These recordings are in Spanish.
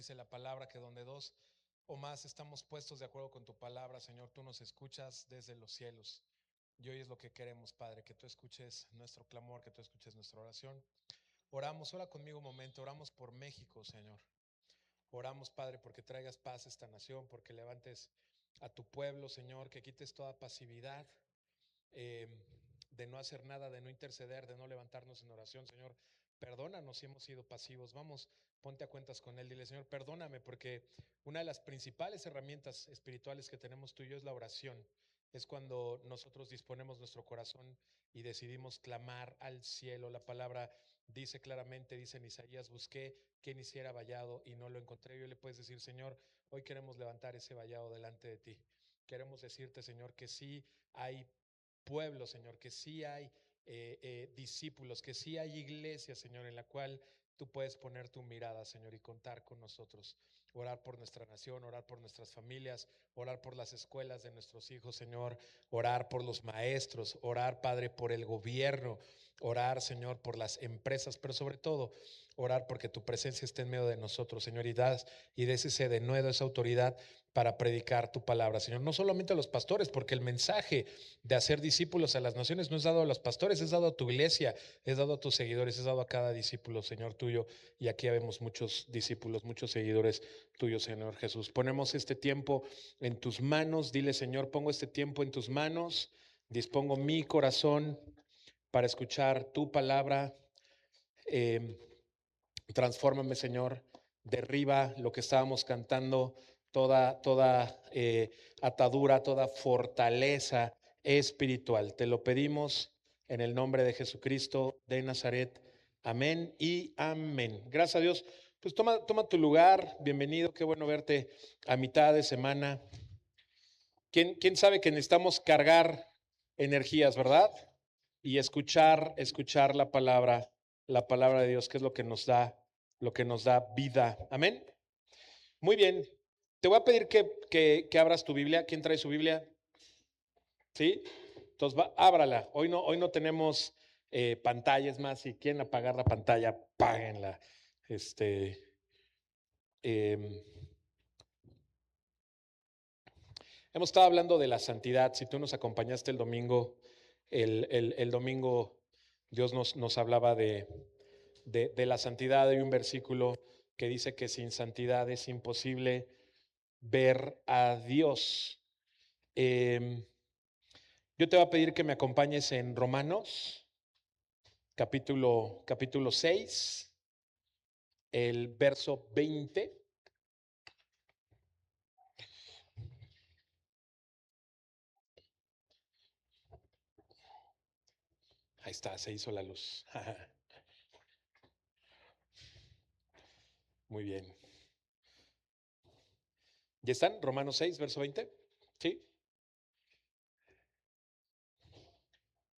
Dice la palabra que donde dos o más estamos puestos de acuerdo con tu palabra, Señor, tú nos escuchas desde los cielos. Y hoy es lo que queremos, Padre, que tú escuches nuestro clamor, que tú escuches nuestra oración. Oramos, ora conmigo un momento, oramos por México, Señor. Oramos, Padre, porque traigas paz a esta nación, porque levantes a tu pueblo, Señor, que quites toda pasividad, eh, de no hacer nada, de no interceder, de no levantarnos en oración, Señor. Perdónanos si hemos sido pasivos. Vamos, ponte a cuentas con Él. Dile, Señor, perdóname, porque una de las principales herramientas espirituales que tenemos tú y yo es la oración. Es cuando nosotros disponemos nuestro corazón y decidimos clamar al cielo. La palabra dice claramente, dice en Isaías, busqué quien hiciera vallado y no lo encontré. Y hoy le puedes decir, Señor, hoy queremos levantar ese vallado delante de ti. Queremos decirte, Señor, que sí hay pueblo, Señor, que sí hay discípulos, que sí hay iglesia, Señor, en la cual tú puedes poner tu mirada, Señor, y contar con nosotros. Orar por nuestra nación, orar por nuestras familias, orar por las escuelas de nuestros hijos, Señor, orar por los maestros, orar, Padre, por el gobierno, orar, Señor, por las empresas, pero sobre todo orar porque tu presencia esté en medio de nosotros, Señor, y des ese denuedo, esa autoridad para predicar tu palabra, Señor. No solamente a los pastores, porque el mensaje de hacer discípulos a las naciones no es dado a los pastores, es dado a tu iglesia, es dado a tus seguidores, es dado a cada discípulo, Señor, tuyo. Y aquí vemos muchos discípulos, muchos seguidores tuyos, Señor Jesús. Ponemos este tiempo en tus manos. Dile, Señor, pongo este tiempo en tus manos. Dispongo mi corazón para escuchar tu palabra. Eh, Transfórmame, Señor. Derriba lo que estábamos cantando, toda atadura, toda fortaleza espiritual. Te lo pedimos en el nombre de Jesucristo de Nazaret. Amén y amén. Gracias a Dios. Pues toma tu lugar. Bienvenido. Qué bueno verte a mitad de semana. ¿Quién sabe que necesitamos cargar energías, verdad? Y escuchar la palabra de Dios, que es lo que nos da vida. Amén. Muy bien. Te voy a pedir que abras tu Biblia. ¿Quién trae su Biblia? ¿Sí? Entonces ábrala. Hoy no tenemos pantallas más. Si quieren apagar la pantalla, apáguenla. Eh, Hemos estado hablando de la santidad. Si tú nos acompañaste el domingo, el domingo Dios nos hablaba de la santidad. Hay un versículo que dice que sin santidad es imposible ver a Dios. Yo te voy a pedir que me acompañes en Romanos, capítulo 6, el verso 20. Ahí está, se hizo la luz. Muy bien. ¿Ya están? Romanos 6, verso 20. ¿Sí?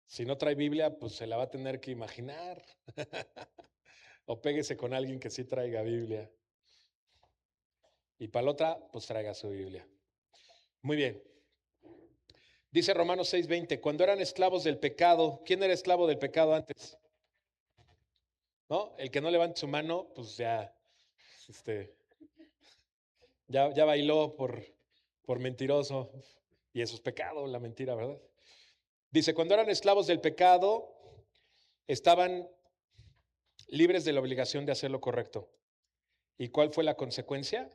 Si no trae Biblia, pues se la va a tener que imaginar. O péguese con alguien que sí traiga Biblia. Y para la otra, pues traiga su Biblia. Muy bien. Dice Romanos 6:20, cuando eran esclavos del pecado, ¿quién era esclavo del pecado antes? ¿No? El que no levante su mano, pues este, ya bailó por mentiroso. Y eso es pecado, la mentira, ¿verdad? Dice, cuando eran esclavos del pecado, estaban libres de la obligación de hacer lo correcto. ¿Y cuál fue la consecuencia?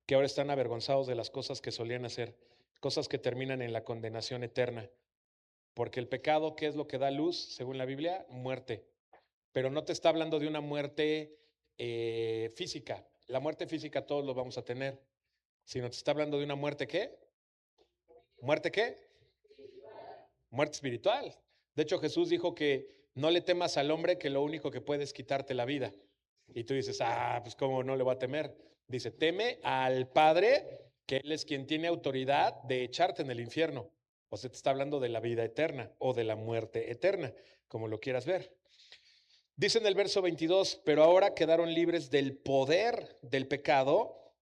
Que ahora están avergonzados de las cosas que solían hacer, cosas que terminan en la condenación eterna. Porque el pecado, ¿qué es lo que da luz, según la Biblia? Muerte. Pero no te está hablando de una muerte física. La muerte física todos lo vamos a tener. Sino te está hablando de una muerte, ¿qué? ¿Muerte qué? Muerte espiritual. De hecho, Jesús dijo que no le temas al hombre, que lo único que puede es quitarte la vida. Y tú dices, pues cómo no le voy a temer. Dice, teme al Padre, que Él es quien tiene autoridad de echarte en el infierno. O sea, te está hablando de la vida eterna o de la muerte eterna, como lo quieras ver. Dice en el verso 22, pero ahora quedaron libres del poder del pecado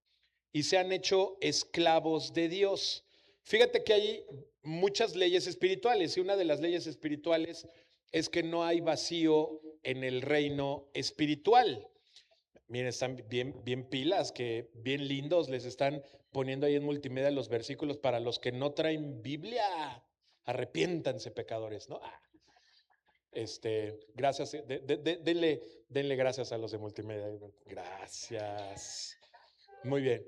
y se han hecho esclavos de Dios. Fíjate que hay muchas leyes espirituales y una de las leyes espirituales es que no hay vacío en el reino espiritual. Miren, están bien pilas, que bien lindos les están poniendo ahí en multimedia los versículos para los que no traen Biblia. Arrepiéntanse, pecadores, ¿no? Gracias, denle gracias a los de multimedia. Gracias. Muy bien.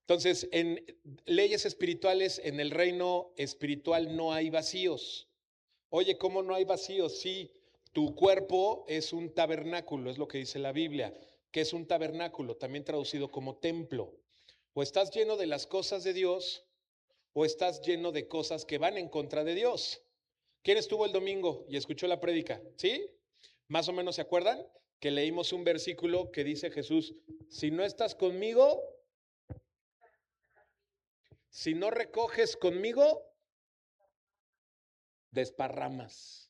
Entonces, en leyes espirituales, en el reino espiritual no hay vacíos. Oye, ¿cómo no hay vacíos? Sí, tu cuerpo es un tabernáculo, es lo que dice la Biblia, que es un tabernáculo, también traducido como templo. O estás lleno de las cosas de Dios, o estás lleno de cosas que van en contra de Dios. ¿Quién estuvo el domingo y escuchó la prédica? ¿Sí? Más o menos se acuerdan que leímos un versículo que dice Jesús, si no estás conmigo, si no recoges conmigo, desparramas.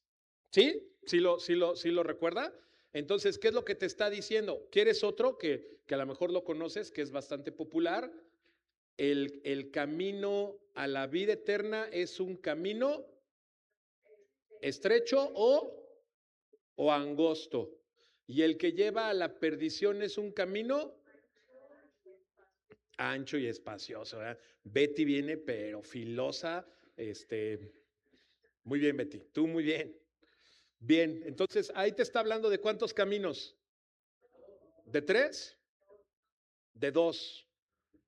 ¿Sí? ¿Sí lo recuerda? Entonces, ¿qué es lo que te está diciendo? ¿Quieres otro que a lo mejor lo conoces, que es bastante popular? El camino a la vida eterna es un camino estrecho o angosto. Y el que lleva a la perdición es un camino ancho y espacioso. ¿Verdad? Betty viene, pero filosa. Muy bien, Betty. Tú muy bien. Bien, entonces ahí te está hablando de cuántos caminos. ¿De 3? De 2.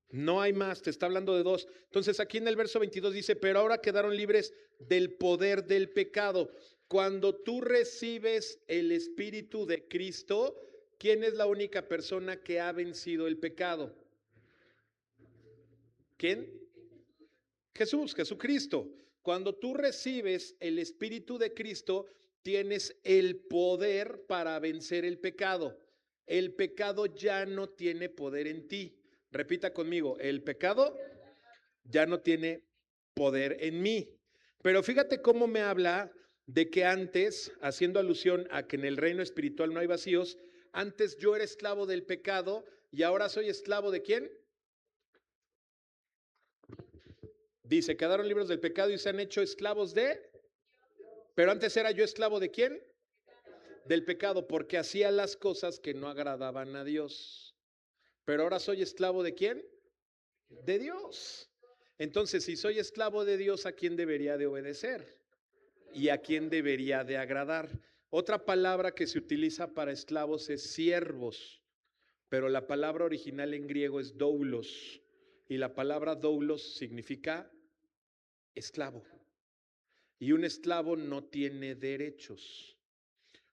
No hay más, te está hablando de 2. Entonces aquí en el verso 22 dice, pero ahora quedaron libres del poder del pecado. Cuando tú recibes el Espíritu de Cristo, ¿quién es la única persona que ha vencido el pecado? ¿Quién? Jesús, Jesucristo. Cuando tú recibes el Espíritu de Cristo, tienes el poder para vencer el pecado. El pecado ya no tiene poder en ti. Repita conmigo, el pecado ya no tiene poder en mí. Pero fíjate cómo me habla de que antes, haciendo alusión a que en el reino espiritual no hay vacíos, antes yo era esclavo del pecado y ahora soy esclavo ¿de quién? Dice, quedaron libres del pecado y se han hecho esclavos de... Pero antes era yo esclavo ¿de quién? Del pecado, porque hacía las cosas que no agradaban a Dios. Pero ahora soy esclavo ¿de quién? De Dios. Entonces, si soy esclavo de Dios, ¿a quién debería de obedecer? ¿Y a quién debería de agradar? Otra palabra que se utiliza para esclavos es siervos, pero la palabra original en griego es doulos, y la palabra doulos significa esclavo. Y un esclavo no tiene derechos.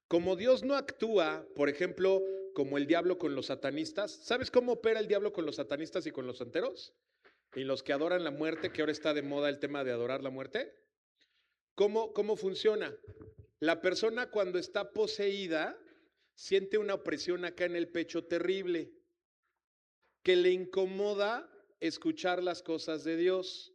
Como Dios no actúa, por ejemplo, como el diablo con los satanistas. ¿Sabes cómo opera el diablo con los satanistas y con los santeros? Y los que adoran la muerte, que ahora está de moda el tema de adorar la muerte. ¿Cómo funciona? La persona cuando está poseída siente una opresión acá en el pecho terrible, que le incomoda escuchar las cosas de Dios.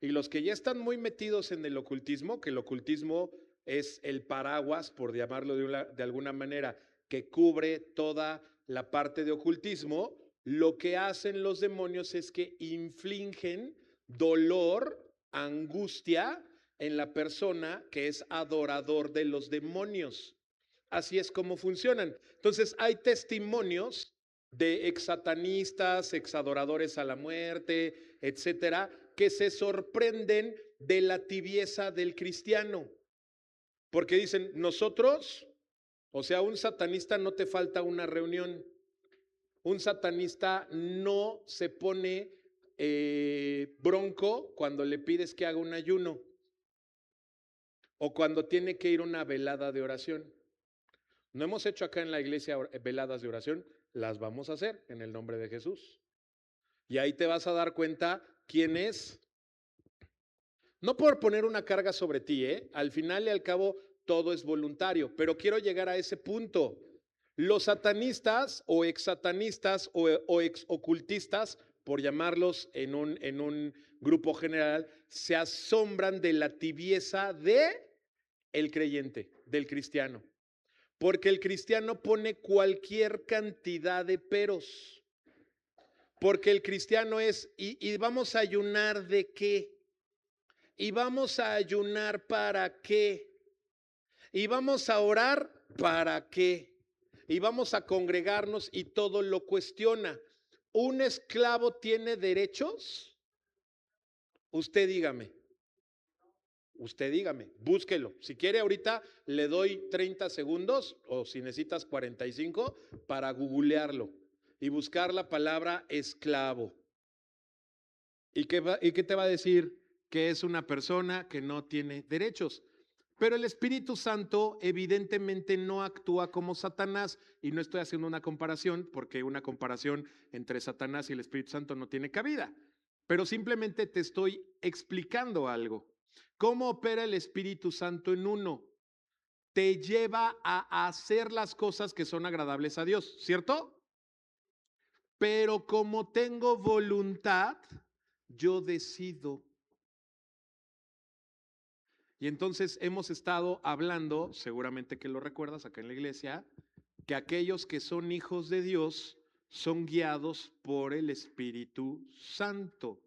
Y los que ya están muy metidos en el ocultismo, que el ocultismo es el paraguas, por llamarlo de alguna manera, que cubre toda la parte de ocultismo, lo que hacen los demonios es que infligen dolor, angustia en la persona que es adorador de los demonios. Así es como funcionan. Entonces hay testimonios de exsatanistas, exadoradores a la muerte, etcétera, que se sorprenden de la tibieza del cristiano. Porque dicen, nosotros, o sea, un satanista no te falta una reunión. Un satanista no se pone bronco cuando le pides que haga un ayuno o cuando tiene que ir a una velada de oración. No hemos hecho acá en la iglesia veladas de oración, las vamos a hacer en el nombre de Jesús. Y ahí te vas a dar cuenta quién es. No por poner una carga sobre ti, al final y al cabo todo es voluntario, pero quiero llegar a ese punto. Los satanistas o exsatanistas o ex ocultistas, por llamarlos en un grupo general, se asombran de la tibieza de el creyente, del cristiano. Porque el cristiano pone cualquier cantidad de peros. Porque el cristiano es, y vamos a ayunar ¿de qué? Y vamos a ayunar ¿para qué? Y vamos a orar ¿para qué? y vamos a congregarnos y todo lo cuestiona. ¿Un esclavo tiene derechos? Usted dígame. Usted dígame, búsquelo. Si quiere ahorita le doy 30 segundos o si necesitas 45 para googlearlo y buscar la palabra esclavo. ¿Y qué te va a decir? Que es una persona que no tiene derechos. Pero el Espíritu Santo evidentemente no actúa como Satanás, y no estoy haciendo una comparación porque una comparación entre Satanás y el Espíritu Santo no tiene cabida, pero simplemente te estoy explicando algo. ¿Cómo opera el Espíritu Santo en uno? Te lleva a hacer las cosas que son agradables a Dios, ¿cierto? Pero como tengo voluntad, yo decido. Y entonces hemos estado hablando, seguramente que lo recuerdas acá en la iglesia, que aquellos que son hijos de Dios son guiados por el Espíritu Santo.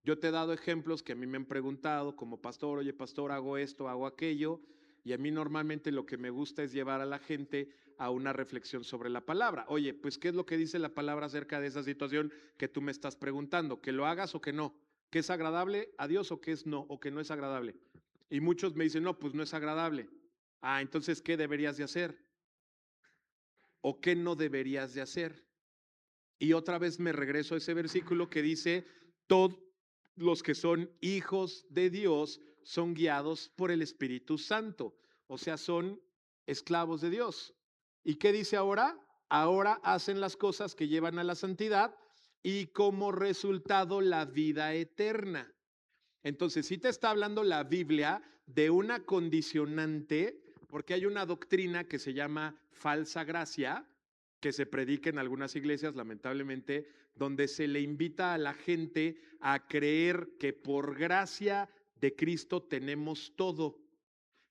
Yo te he dado ejemplos que a mí me han preguntado como pastor, oye pastor, hago esto, hago aquello, y a mí normalmente lo que me gusta es llevar a la gente a una reflexión sobre la palabra. Oye, pues ¿qué es lo que dice la palabra acerca de esa situación que tú me estás preguntando? ¿Que lo hagas o que no? ¿Que es agradable a Dios o que es no, o que no es agradable? Y muchos me dicen, no, pues no es agradable. Ah, entonces, ¿qué deberías de hacer? ¿O qué no deberías de hacer? Y otra vez me regreso a ese versículo que dice, todos los que son hijos de Dios son guiados por el Espíritu Santo. O sea, son esclavos de Dios. ¿Y qué dice ahora? Ahora hacen las cosas que llevan a la santidad y como resultado la vida eterna. Entonces, sí te está hablando la Biblia de una condicionante, porque hay una doctrina que se llama falsa gracia, que se predica en algunas iglesias, lamentablemente, donde se le invita a la gente a creer que por gracia de Cristo tenemos todo.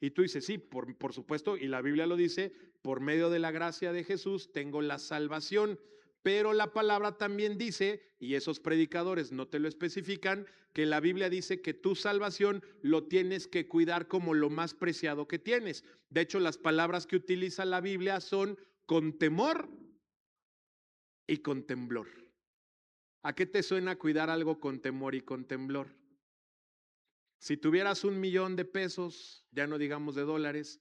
Y tú dices, sí, por supuesto, y la Biblia lo dice, por medio de la gracia de Jesús tengo la salvación. Pero la palabra también dice, y esos predicadores no te lo especifican, que la Biblia dice que tu salvación lo tienes que cuidar como lo más preciado que tienes. De hecho, las palabras que utiliza la Biblia son con temor y con temblor. ¿A qué te suena cuidar algo con temor y con temblor? Si tuvieras 1,000,000 de pesos, ya no digamos de dólares,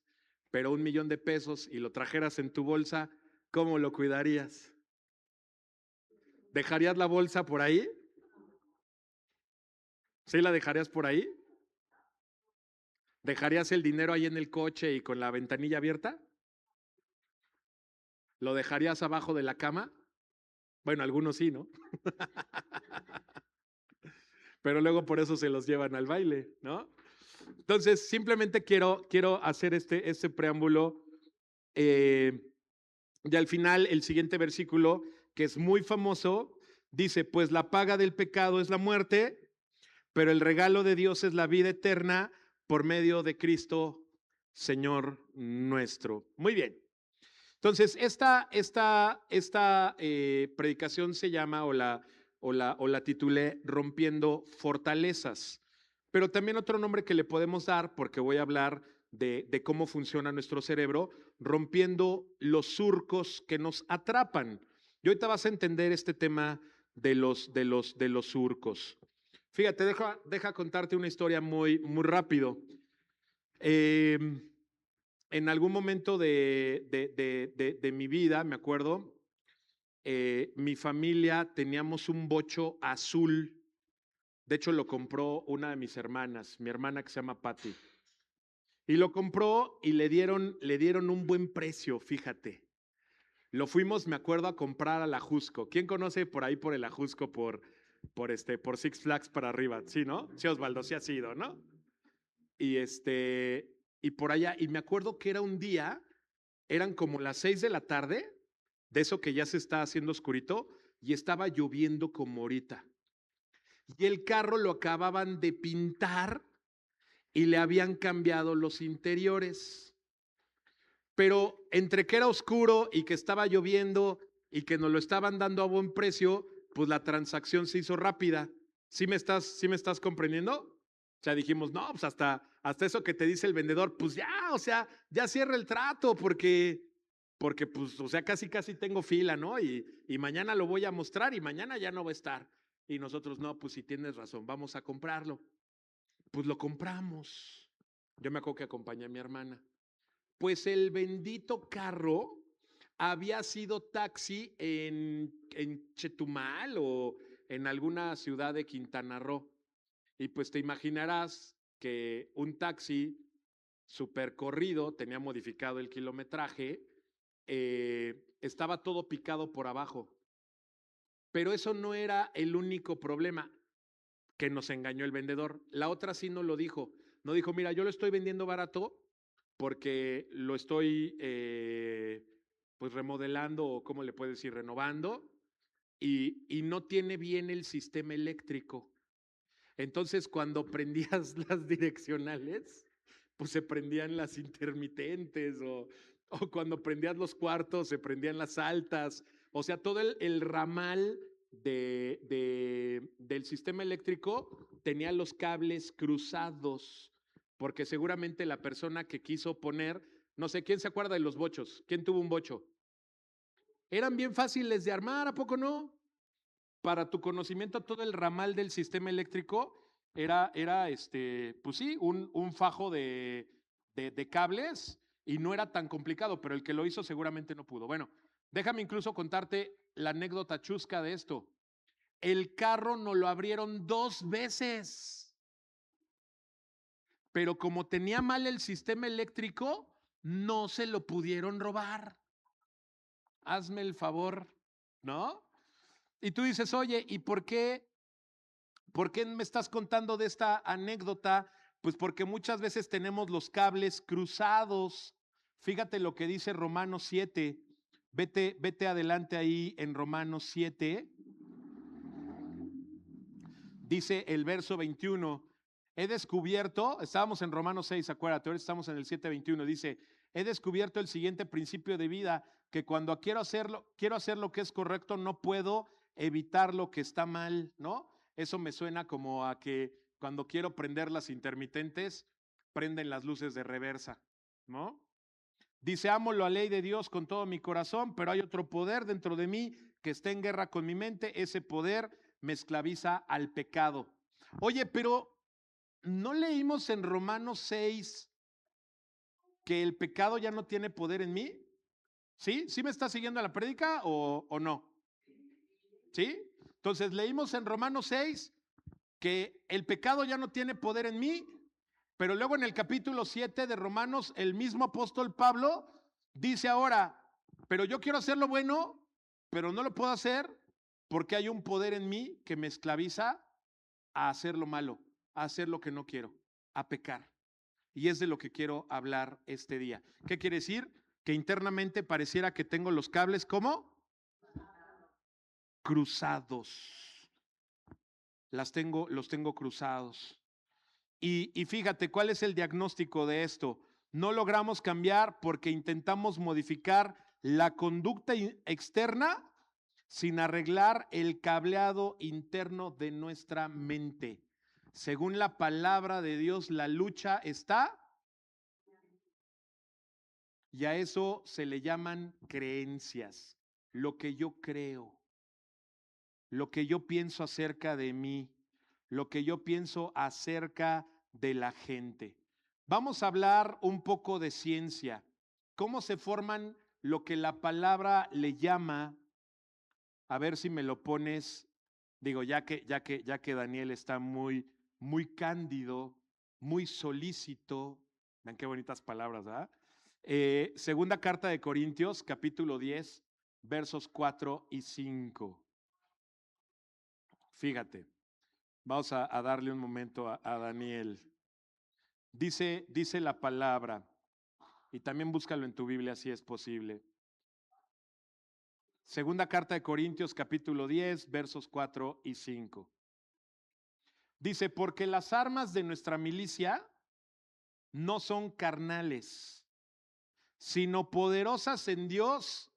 pero 1,000,000 de pesos y lo trajeras en tu bolsa, ¿cómo lo cuidarías? ¿Dejarías la bolsa por ahí? ¿Sí la dejarías por ahí? ¿Dejarías el dinero ahí en el coche y con la ventanilla abierta? ¿Lo dejarías abajo de la cama? Bueno, algunos sí, ¿no? Pero luego por eso se los llevan al baile, ¿no? Entonces, simplemente quiero hacer este preámbulo. Y al final, el siguiente versículo, que es muy famoso, dice, pues la paga del pecado es la muerte, pero el regalo de Dios es la vida eterna por medio de Cristo, Señor nuestro. Muy bien. Entonces, esta predicación se llama, o la titulé, Rompiendo Fortalezas. Pero también otro nombre que le podemos dar, porque voy a hablar de cómo funciona nuestro cerebro, rompiendo los surcos que nos atrapan. Y ahorita vas a entender este tema de los surcos. Fíjate, deja contarte una historia muy rápido. En algún momento de mi vida, me acuerdo, mi familia teníamos un bocho azul. De hecho, lo compró una de mis hermanas, mi hermana que se llama Patty. Y lo compró y le dieron un buen precio, fíjate. Lo fuimos, me acuerdo, a comprar al Ajusco. ¿Quién conoce por ahí por el Ajusco, por Six Flags para arriba? Sí, ¿no? Sí, Osvaldo, sí ha sido, ¿no? Y por allá, y me acuerdo que era un día, eran como las 6 de la tarde, de eso que ya se está haciendo oscurito, y estaba lloviendo como ahorita. Y el carro lo acababan de pintar y le habían cambiado los interiores. Pero entre que era oscuro y que estaba lloviendo y que nos lo estaban dando a buen precio, pues la transacción se hizo rápida. ¿Sí me estás comprendiendo? O sea, dijimos, no, pues hasta eso que te dice el vendedor, pues ya, o sea, ya cierra el trato porque porque pues, o sea, casi tengo fila, ¿no? Y mañana lo voy a mostrar y mañana ya no va a estar. Y nosotros, no, pues si tienes razón, vamos a comprarlo. Pues lo compramos. Yo me acuerdo que acompañé a mi hermana. Pues el bendito carro había sido taxi en Chetumal o en alguna ciudad de Quintana Roo. Y pues te imaginarás que un taxi super corrido, tenía modificado el kilometraje, estaba todo picado por abajo. Pero eso no era el único problema que nos engañó el vendedor. La otra sí no lo dijo. No dijo, mira, yo lo estoy vendiendo barato porque lo estoy pues remodelando o cómo le puedes decir, renovando y no tiene bien el sistema eléctrico. Entonces cuando prendías las direccionales, pues se prendían las intermitentes o cuando prendías los cuartos se prendían las altas. O sea, todo el ramal del sistema eléctrico tenía los cables cruzados, porque seguramente la persona que quiso poner, no sé, ¿quién se acuerda de los bochos? ¿Quién tuvo un bocho? Eran bien fáciles de armar, ¿a poco no? Para tu conocimiento, todo el ramal del sistema eléctrico era pues sí, un fajo de cables y no era tan complicado, pero el que lo hizo seguramente no pudo. Bueno, déjame incluso contarte la anécdota chusca de esto. El carro nos lo abrieron 2 veces, pero como tenía mal el sistema eléctrico, no se lo pudieron robar. Hazme el favor, ¿no? Y tú dices, oye, ¿y por qué me estás contando de esta anécdota? Pues porque muchas veces tenemos los cables cruzados. Fíjate lo que dice Romanos 7. Vete adelante ahí en Romanos 7. Dice el verso 21. He descubierto, estábamos en Romanos 6, acuérdate, ahora estamos en el 7:21. Dice, he descubierto el siguiente principio de vida, que cuando quiero hacer lo que es correcto, no puedo evitar lo que está mal, ¿no? Eso me suena como a que cuando quiero prender las intermitentes, prenden las luces de reversa, ¿no? Dice, amo la ley de Dios con todo mi corazón, pero hay otro poder dentro de mí que está en guerra con mi mente. Ese poder me esclaviza al pecado. Oye, pero ¿no leímos en Romanos 6 que el pecado ya no tiene poder en mí? ¿Sí? ¿Sí me está siguiendo la prédica o no? ¿Sí? Entonces leímos en Romanos 6 que el pecado ya no tiene poder en mí, pero luego en el capítulo 7 de Romanos, el mismo apóstol Pablo dice ahora, pero yo quiero hacer lo bueno, pero no lo puedo hacer porque hay un poder en mí que me esclaviza a hacer lo malo, a hacer lo que no quiero, a pecar. Y es de lo que quiero hablar este día. ¿Qué quiere decir? Que internamente pareciera que tengo los cables como cruzados. Los tengo cruzados. Y fíjate, ¿cuál es el diagnóstico de esto? No logramos cambiar porque intentamos modificar la conducta externa sin arreglar el cableado interno de nuestra mente. Según la palabra de Dios, la lucha está, y a eso se le llaman creencias, lo que yo creo, lo que yo pienso acerca de mí, lo que yo pienso acerca de la gente. Vamos a hablar un poco de ciencia, cómo se forman lo que la palabra le llama, a ver si me lo pones, digo, ya que Daniel está muy cándido, muy solícito, vean qué bonitas palabras, ¿verdad? Segunda carta de Corintios, capítulo 10, versos 4 y 5. Fíjate, vamos a darle un momento a Daniel. Dice la palabra, y también búscalo en tu Biblia si es posible. Segunda carta de Corintios, capítulo 10, versos 4 y 5. Dice, porque las armas de nuestra milicia no son carnales, sino poderosas en Dios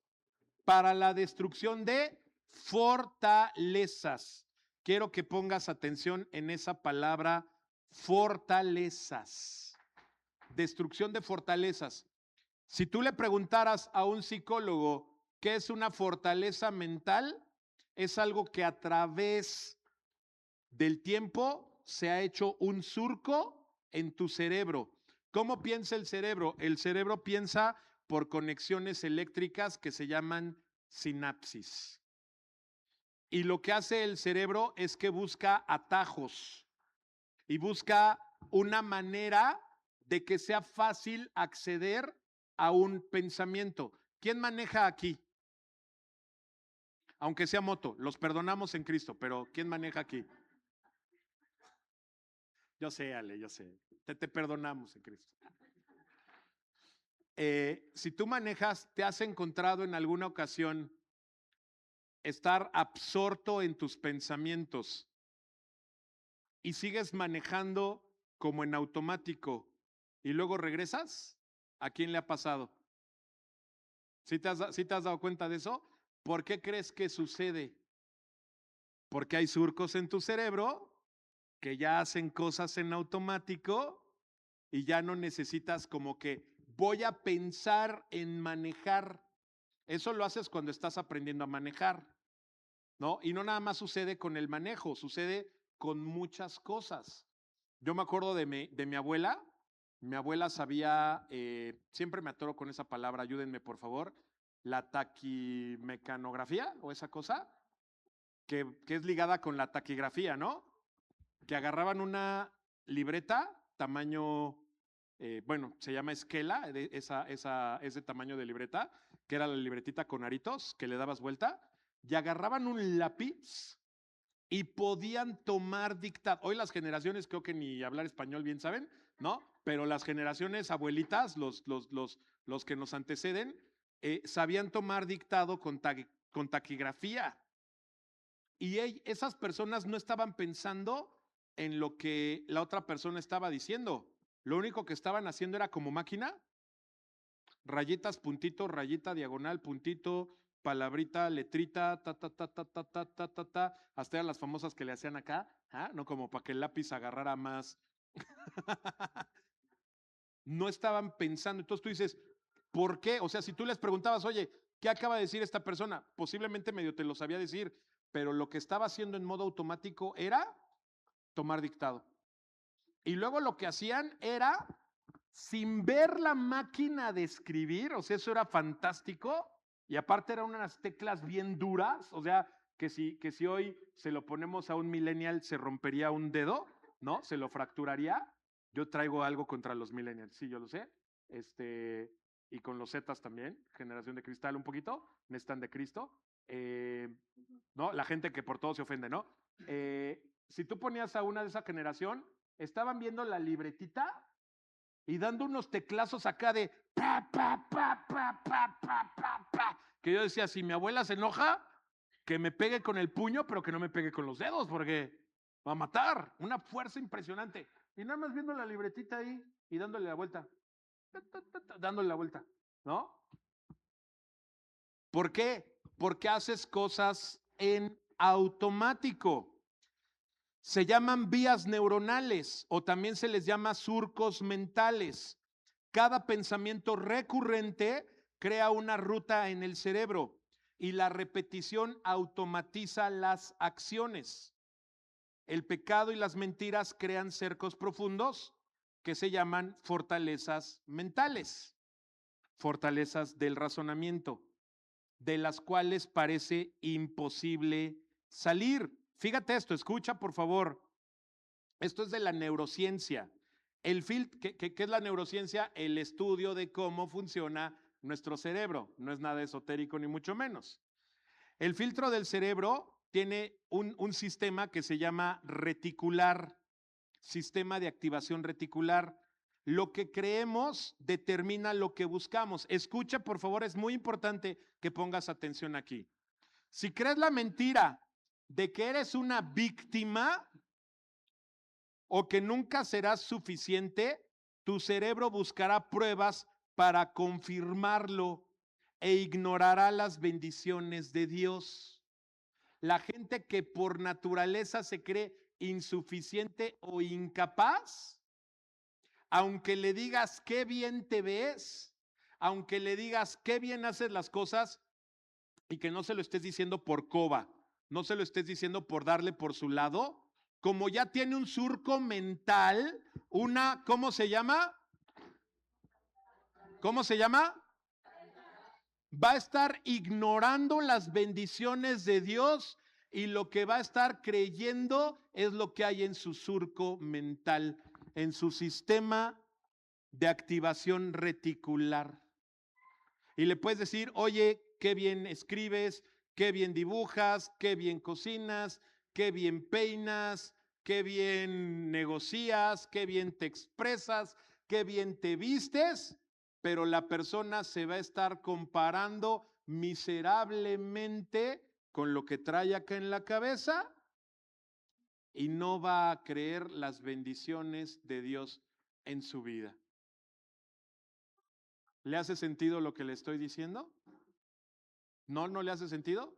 para la destrucción de fortalezas. Quiero que pongas atención en esa palabra, fortalezas. Destrucción de fortalezas. Si tú le preguntaras a un psicólogo qué es una fortaleza mental, es algo que a través del tiempo se ha hecho un surco en tu cerebro. ¿Cómo piensa el cerebro? El cerebro piensa por conexiones eléctricas que se llaman sinapsis. Y lo que hace el cerebro es que busca atajos y busca una manera de que sea fácil acceder a un pensamiento. ¿Quién maneja aquí? Aunque sea moto, los perdonamos en Cristo, pero ¿quién maneja aquí? Yo sé, Ale, yo sé. Te perdonamos en Cristo. Si tú manejas, ¿te has encontrado en alguna ocasión estar absorto en tus pensamientos y sigues manejando como en automático y luego regresas? ¿A quién le ha pasado? ¿Sí te has dado cuenta de eso? ¿Por qué crees que sucede? Porque hay surcos en tu cerebro que ya hacen cosas en automático y ya no necesitas como que voy a pensar en manejar. Eso lo haces cuando estás aprendiendo a manejar, ¿no? Y no nada más sucede con el manejo, sucede con muchas cosas. Yo me acuerdo de mi abuela. Mi abuela sabía, siempre me atoro con esa palabra, ayúdenme por favor, la taquimecanografía o esa cosa que es ligada con la taquigrafía, ¿no? Que agarraban una libreta tamaño, bueno, se llama esquela, ese tamaño de libreta, que era la libretita con aritos, que le dabas vuelta, y agarraban un lápiz y podían tomar dictado. Hoy las generaciones creo que ni hablar español bien saben, ¿no? Pero las generaciones abuelitas, los que nos anteceden, sabían tomar dictado con taquigrafía. Y esas personas no estaban pensando en lo que la otra persona estaba diciendo. Lo único que estaban haciendo era como máquina, rayitas, puntito, rayita, diagonal, puntito, palabrita, letrita, hasta eran las famosas que le hacían acá, ¿ah? No como para que el lápiz agarrara más. No estaban pensando. Entonces tú dices, ¿por qué? O sea, si tú les preguntabas, oye, ¿qué acaba de decir esta persona? Posiblemente medio te lo sabía decir, pero lo que estaba haciendo en modo automático era tomar dictado. Y luego lo que hacían era, sin ver la máquina de escribir, o sea, eso era fantástico, y aparte eran unas teclas bien duras, o sea, que si hoy se lo ponemos a un millennial se rompería un dedo, ¿no? Se lo fracturaría. Yo traigo algo contra los millennials, sí, yo lo sé. Y con los Zetas también, generación de cristal un poquito, necesitan de Cristo. ¿No? La gente que por todo se ofende, ¿no? Si tú ponías a una de esa generación, estaban viendo la libretita y dando unos teclazos acá de pa, pa, pa, pa, pa, pa, pa, pa. Que yo decía, si mi abuela se enoja, que me pegue con el puño, pero que no me pegue con los dedos, porque va a matar. Una fuerza impresionante. Y nada más viendo la libretita ahí y dándole la vuelta. Dándole la vuelta, ¿no? ¿Por qué? Porque haces cosas en automático. Se llaman vías neuronales o también se les llama surcos mentales. Cada pensamiento recurrente crea una ruta en el cerebro y la repetición automatiza las acciones. El pecado y las mentiras crean cercos profundos que se llaman fortalezas mentales, fortalezas del razonamiento, de las cuales parece imposible salir. Fíjate esto, escucha por favor. Esto es de la neurociencia. ¿Qué es la neurociencia? El estudio de cómo funciona nuestro cerebro. No es nada esotérico ni mucho menos. El filtro del cerebro tiene un sistema que se llama reticular, sistema de activación reticular. Lo que creemos determina lo que buscamos. Escucha, por favor, es muy importante que pongas atención aquí. Si crees la mentira de que eres una víctima o que nunca serás suficiente, tu cerebro buscará pruebas para confirmarlo e ignorará las bendiciones de Dios. La gente que por naturaleza se cree insuficiente o incapaz, aunque le digas qué bien te ves, aunque le digas qué bien haces las cosas y que no se lo estés diciendo por coba, no se lo estés diciendo por darle por su lado, como ya tiene un surco mental, una, ¿cómo se llama? ¿Cómo se llama? Va a estar ignorando las bendiciones de Dios y lo que va a estar creyendo es lo que hay en su surco mental, en su sistema de activación reticular. Y le puedes decir, oye, qué bien escribes, qué bien dibujas, qué bien cocinas, qué bien peinas, qué bien negocias, qué bien te expresas, qué bien te vistes, pero la persona se va a estar comparando miserablemente con lo que trae acá en la cabeza y no va a creer las bendiciones de Dios en su vida. ¿Le hace sentido lo que le estoy diciendo? ¿No, no le hace sentido?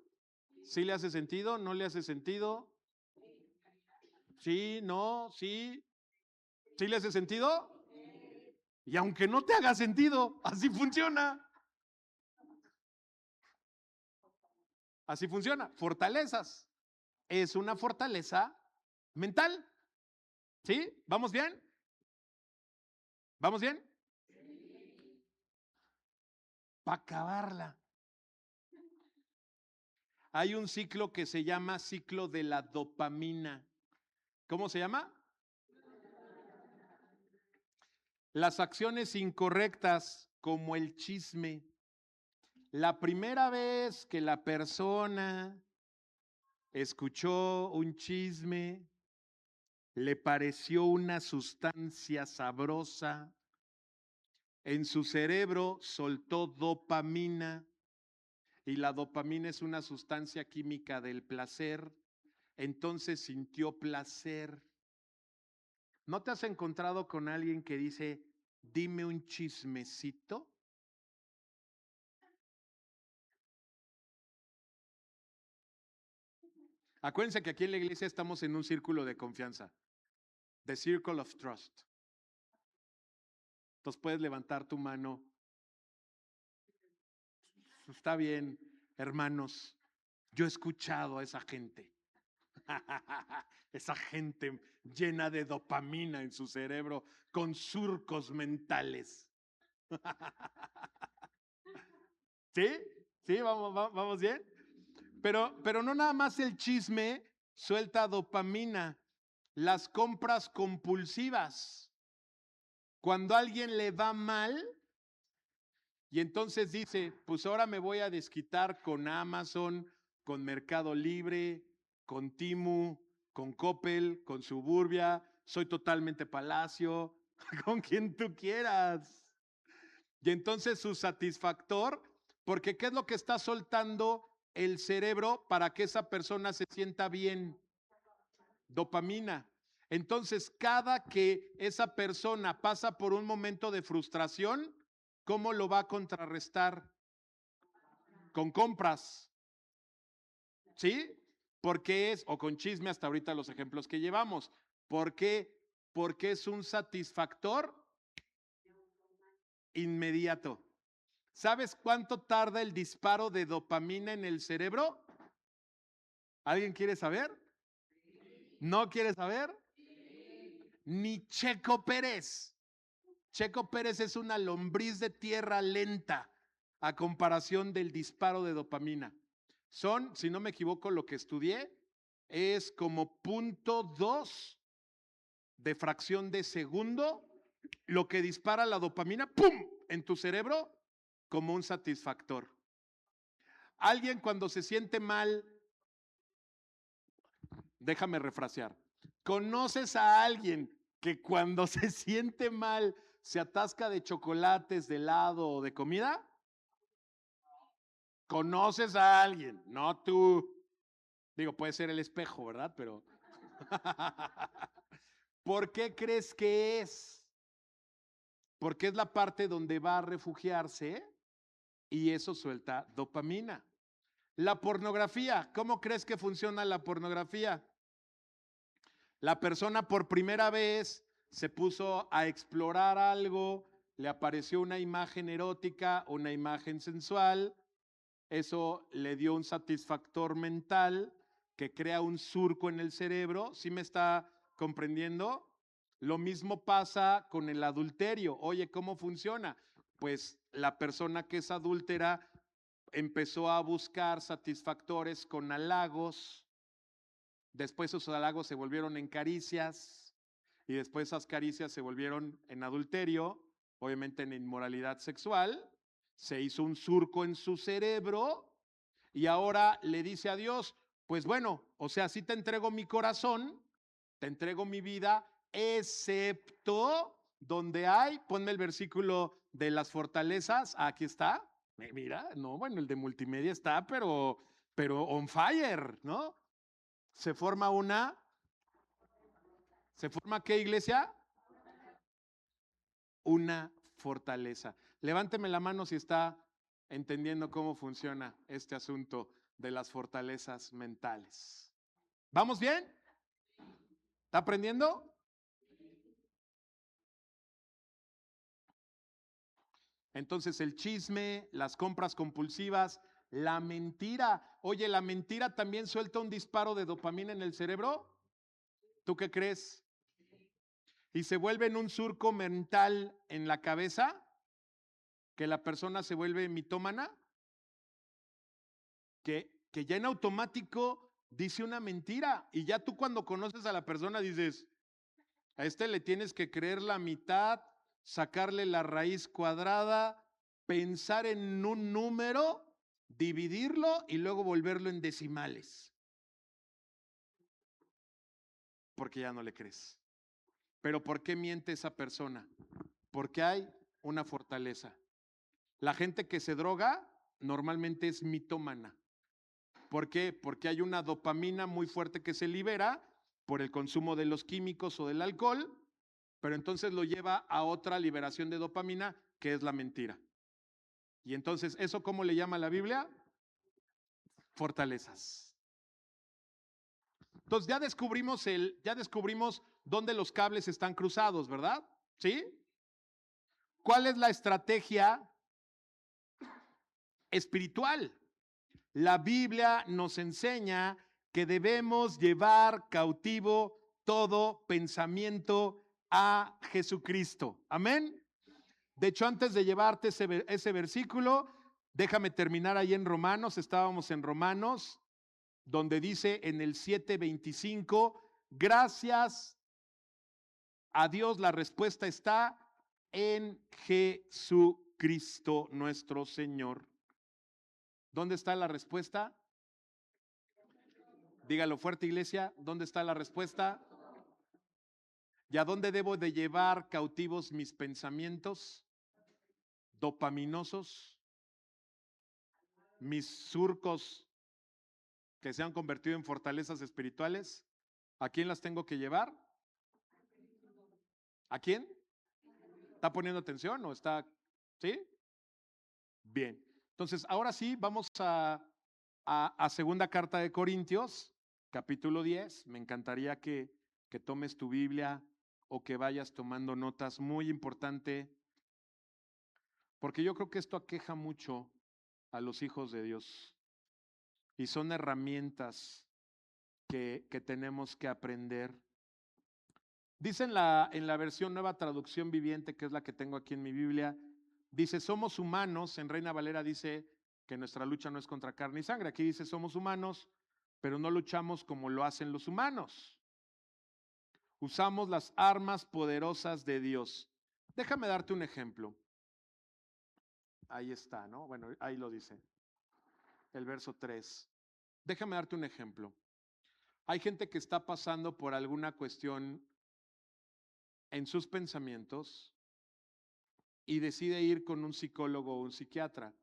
¿Sí le hace sentido? ¿No le hace sentido? ¿Sí? ¿No? ¿Sí? ¿Sí le hace sentido? Y aunque no te haga sentido, así funciona. Así funciona. Fortalezas. Es una fortaleza mental. ¿Sí? ¿Vamos bien? ¿Vamos bien? Para acabarla. Hay un ciclo que se llama ciclo de la dopamina. ¿Cómo se llama? Las acciones incorrectas, como el chisme. La primera vez que la persona escuchó un chisme, le pareció una sustancia sabrosa, en su cerebro soltó dopamina, y la dopamina es una sustancia química del placer, entonces sintió placer. ¿No te has encontrado con alguien que dice, dime un chismecito? Acuérdense que aquí en la iglesia estamos en un círculo de confianza, the circle of trust. Entonces puedes levantar tu mano. Está bien, hermanos, yo he escuchado a esa gente. Esa gente llena de dopamina en su cerebro, con surcos mentales. ¿Sí? ¿Sí? ¿Vamos bien? Pero no nada más el chisme suelta dopamina. Las compras compulsivas. Cuando a alguien le va mal y entonces dice, pues ahora me voy a desquitar con Amazon, con Mercado Libre, con Temu, con Coppel, con Suburbia, soy totalmente Palacio, con quien tú quieras. Y entonces su satisfactor, porque ¿qué es lo que está soltando el cerebro para que esa persona se sienta bien? Dopamina. Entonces, cada que esa persona pasa por un momento de frustración, ¿cómo lo va a contrarrestar? Con compras. ¿Sí? Porque es, o con chisme hasta ahorita los ejemplos que llevamos. ¿Por qué? Porque es un satisfactor inmediato. ¿Sabes cuánto tarda el disparo de dopamina en el cerebro? ¿Alguien quiere saber? ¿No quiere saber? Ni Checo Pérez. Checo Pérez es una lombriz de tierra lenta a comparación del disparo de dopamina. Son, si no me equivoco, lo que estudié, es como 0.2 de fracción de segundo lo que dispara la dopamina, ¡pum!, en tu cerebro como un satisfactor. Alguien cuando se siente mal, déjame refrasear, ¿conoces a alguien que cuando se siente mal se atasca de chocolates, de helado o de comida? ¿Conoces a alguien? No tú. Digo, puede ser el espejo, ¿verdad? Pero ¿por qué crees que es? Porque es la parte donde va a refugiarse y eso suelta dopamina. La pornografía, ¿cómo crees que funciona la pornografía? La persona por primera vez se puso a explorar algo, le apareció una imagen erótica, una imagen sensual, eso le dio un satisfactor mental que crea un surco en el cerebro. ¿Sí me está comprendiendo? Lo mismo pasa con el adulterio. Oye, ¿cómo funciona? Pues la persona que es adúltera empezó a buscar satisfactores con halagos, después esos halagos se volvieron en caricias y después esas caricias se volvieron en adulterio, obviamente en inmoralidad sexual, se hizo un surco en su cerebro y ahora le dice a Dios, pues bueno, o sea, sí te entrego mi corazón, te entrego mi vida, excepto donde hay, ponme el versículo de las fortalezas, aquí está, mira, no, bueno, el de multimedia está, pero on fire, ¿no? Se forma ¿se forma qué, iglesia? Una fortaleza. Levánteme la mano si está entendiendo cómo funciona este asunto de las fortalezas mentales. ¿Vamos bien? ¿Está aprendiendo? Entonces el chisme, las compras compulsivas, la mentira. Oye, ¿la mentira también suelta un disparo de dopamina en el cerebro? ¿Tú qué crees? Y se vuelve en un surco mental en la cabeza, que la persona se vuelve mitómana, que ya en automático dice una mentira. Y ya tú cuando conoces a la persona dices, a este le tienes que creer la mitad, sacarle la raíz cuadrada, pensar en un número, dividirlo y luego volverlo en decimales. Porque ya no le crees. Pero ¿por qué miente esa persona? Porque hay una fortaleza. La gente que se droga normalmente es mitómana. ¿Por qué? Porque hay una dopamina muy fuerte que se libera por el consumo de los químicos o del alcohol, pero entonces lo lleva a otra liberación de dopamina, que es la mentira. Y entonces, ¿eso cómo le llama la Biblia? Fortalezas. Entonces ya descubrimos dónde los cables están cruzados, ¿verdad? ¿Sí? ¿Cuál es la estrategia espiritual? La Biblia nos enseña que debemos llevar cautivo todo pensamiento a Jesucristo. Amén. De hecho, antes de llevarte ese versículo, déjame terminar ahí en Romanos. Estábamos en Romanos, donde dice en el 7:25, gracias a Dios, la respuesta está en Jesucristo nuestro Señor. ¿Dónde está la respuesta? Dígalo fuerte, iglesia. ¿Dónde está la respuesta? ¿Y a dónde debo de llevar cautivos mis pensamientos dopaminosos? Mis surcos que se han convertido en fortalezas espirituales. ¿A quién las tengo que llevar? ¿A quién? ¿Está poniendo atención o está? ¿Sí? Bien. Entonces, ahora sí, vamos a segunda carta de Corintios, capítulo 10. Me encantaría que tomes tu Biblia o que vayas tomando notas. Muy importante, porque yo creo que esto aqueja mucho a los hijos de Dios. Y son herramientas que tenemos que aprender. Dice en la versión Nueva Traducción Viviente, que es la que tengo aquí en mi Biblia, dice, somos humanos. En Reina Valera dice que nuestra lucha no es contra carne y sangre. Aquí dice, somos humanos, pero no luchamos como lo hacen los humanos. Usamos las armas poderosas de Dios. Déjame darte un ejemplo. Ahí está, ¿no? Bueno, ahí lo dice. El verso 3. Déjame darte un ejemplo. Hay gente que está pasando por alguna cuestión en sus pensamientos y decide ir con un psicólogo o un psiquiatra.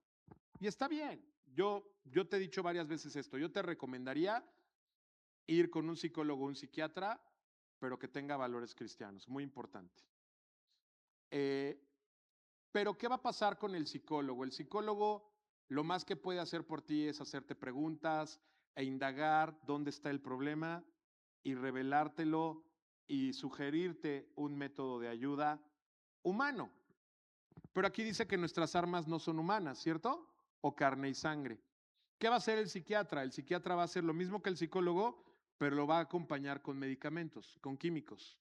Y está bien. Yo te he dicho varias veces esto. Yo te recomendaría ir con un psicólogo o un psiquiatra, pero que tenga valores cristianos. Muy importante. Pero ¿qué va a pasar con el psicólogo? El psicólogo lo más que puede hacer por ti es hacerte preguntas e indagar dónde está el problema y revelártelo y sugerirte un método de ayuda humano. Pero aquí dice que nuestras armas no son humanas, ¿cierto? O carne y sangre. ¿Qué va a hacer el psiquiatra? El psiquiatra va a hacer lo mismo que el psicólogo, pero lo va a acompañar con medicamentos, con químicos.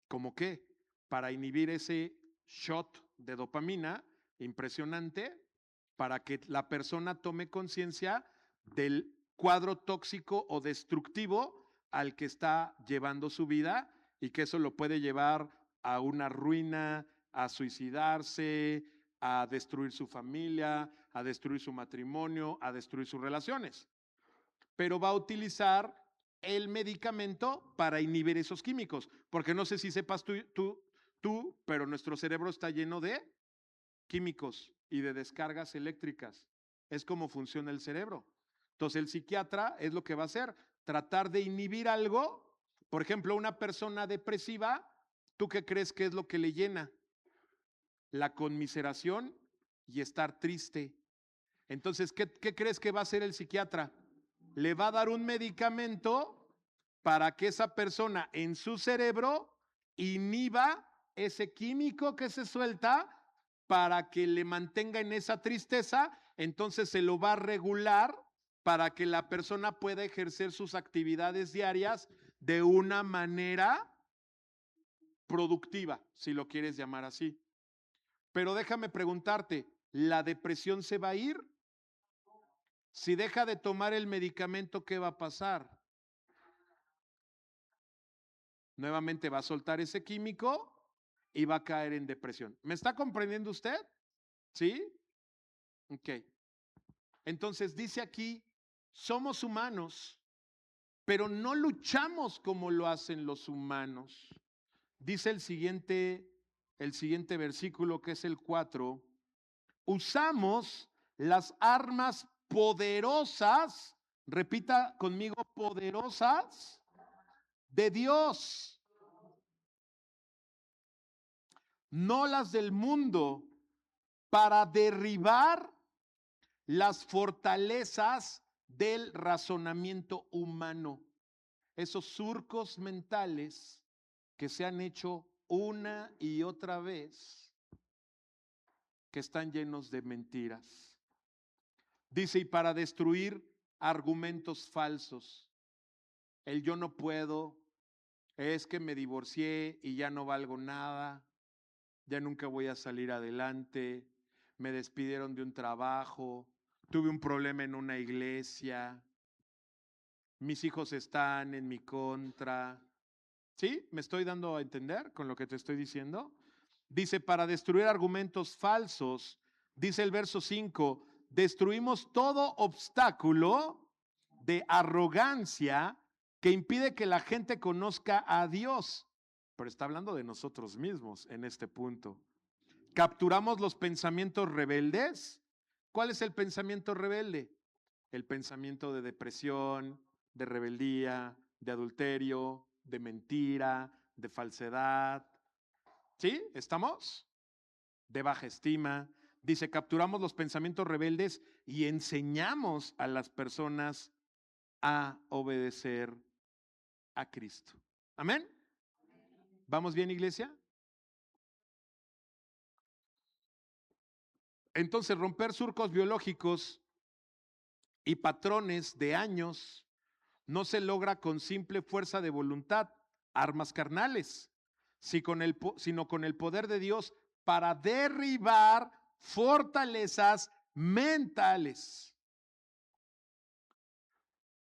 ¿Cómo qué? Para inhibir ese shot de dopamina impresionante, para que la persona tome conciencia del cuadro tóxico o destructivo al que está llevando su vida y que eso lo puede llevar a una ruina, a suicidarse, a destruir su familia, a destruir su matrimonio, a destruir sus relaciones. Pero va a utilizar el medicamento para inhibir esos químicos, porque no sé si sepas tú, pero nuestro cerebro está lleno de químicos y de descargas eléctricas. Es como funciona el cerebro. Entonces el psiquiatra es lo que va a hacer, tratar de inhibir algo. Por ejemplo, una persona depresiva, ¿tú qué crees que es lo que le llena? La conmiseración y estar triste. Entonces, ¿qué crees que va a hacer el psiquiatra? Le va a dar un medicamento para que esa persona en su cerebro inhiba ese químico que se suelta para que le mantenga en esa tristeza. Entonces se lo va a regular para que la persona pueda ejercer sus actividades diarias de una manera productiva, si lo quieres llamar así. Pero déjame preguntarte, ¿la depresión se va a ir? Si deja de tomar el medicamento, ¿qué va a pasar? Nuevamente va a soltar ese químico y va a caer en depresión. ¿Me está comprendiendo usted? ¿Sí? Ok. Entonces dice aquí, somos humanos, pero no luchamos como lo hacen los humanos. Dice el siguiente versículo, que es el 4, usamos las armas poderosas, repita conmigo, poderosas de Dios, no las del mundo, para derribar las fortalezas del razonamiento humano, esos surcos mentales que se han hecho una y otra vez, que están llenos de mentiras. Dice, y para destruir argumentos falsos. El yo no puedo, es que me divorcié y ya no valgo nada, ya nunca voy a salir adelante, me despidieron de un trabajo, tuve un problema en una iglesia, mis hijos están en mi contra. ¿Sí? ¿Me estoy dando a entender con lo que te estoy diciendo? Dice, para destruir argumentos falsos, dice el verso 5, destruimos todo obstáculo de arrogancia que impide que la gente conozca a Dios. Pero está hablando de nosotros mismos en este punto. Capturamos los pensamientos rebeldes. ¿Cuál es el pensamiento rebelde? El pensamiento de depresión, de rebeldía, de adulterio, de mentira, de falsedad. ¿Sí? ¿Estamos? De baja estima. Dice, capturamos los pensamientos rebeldes y enseñamos a las personas a obedecer a Cristo. ¿Amén? ¿Vamos bien, iglesia? Entonces, romper surcos biológicos y patrones de años no se logra con simple fuerza de voluntad, armas carnales, sino con el poder de Dios para derribar fortalezas mentales.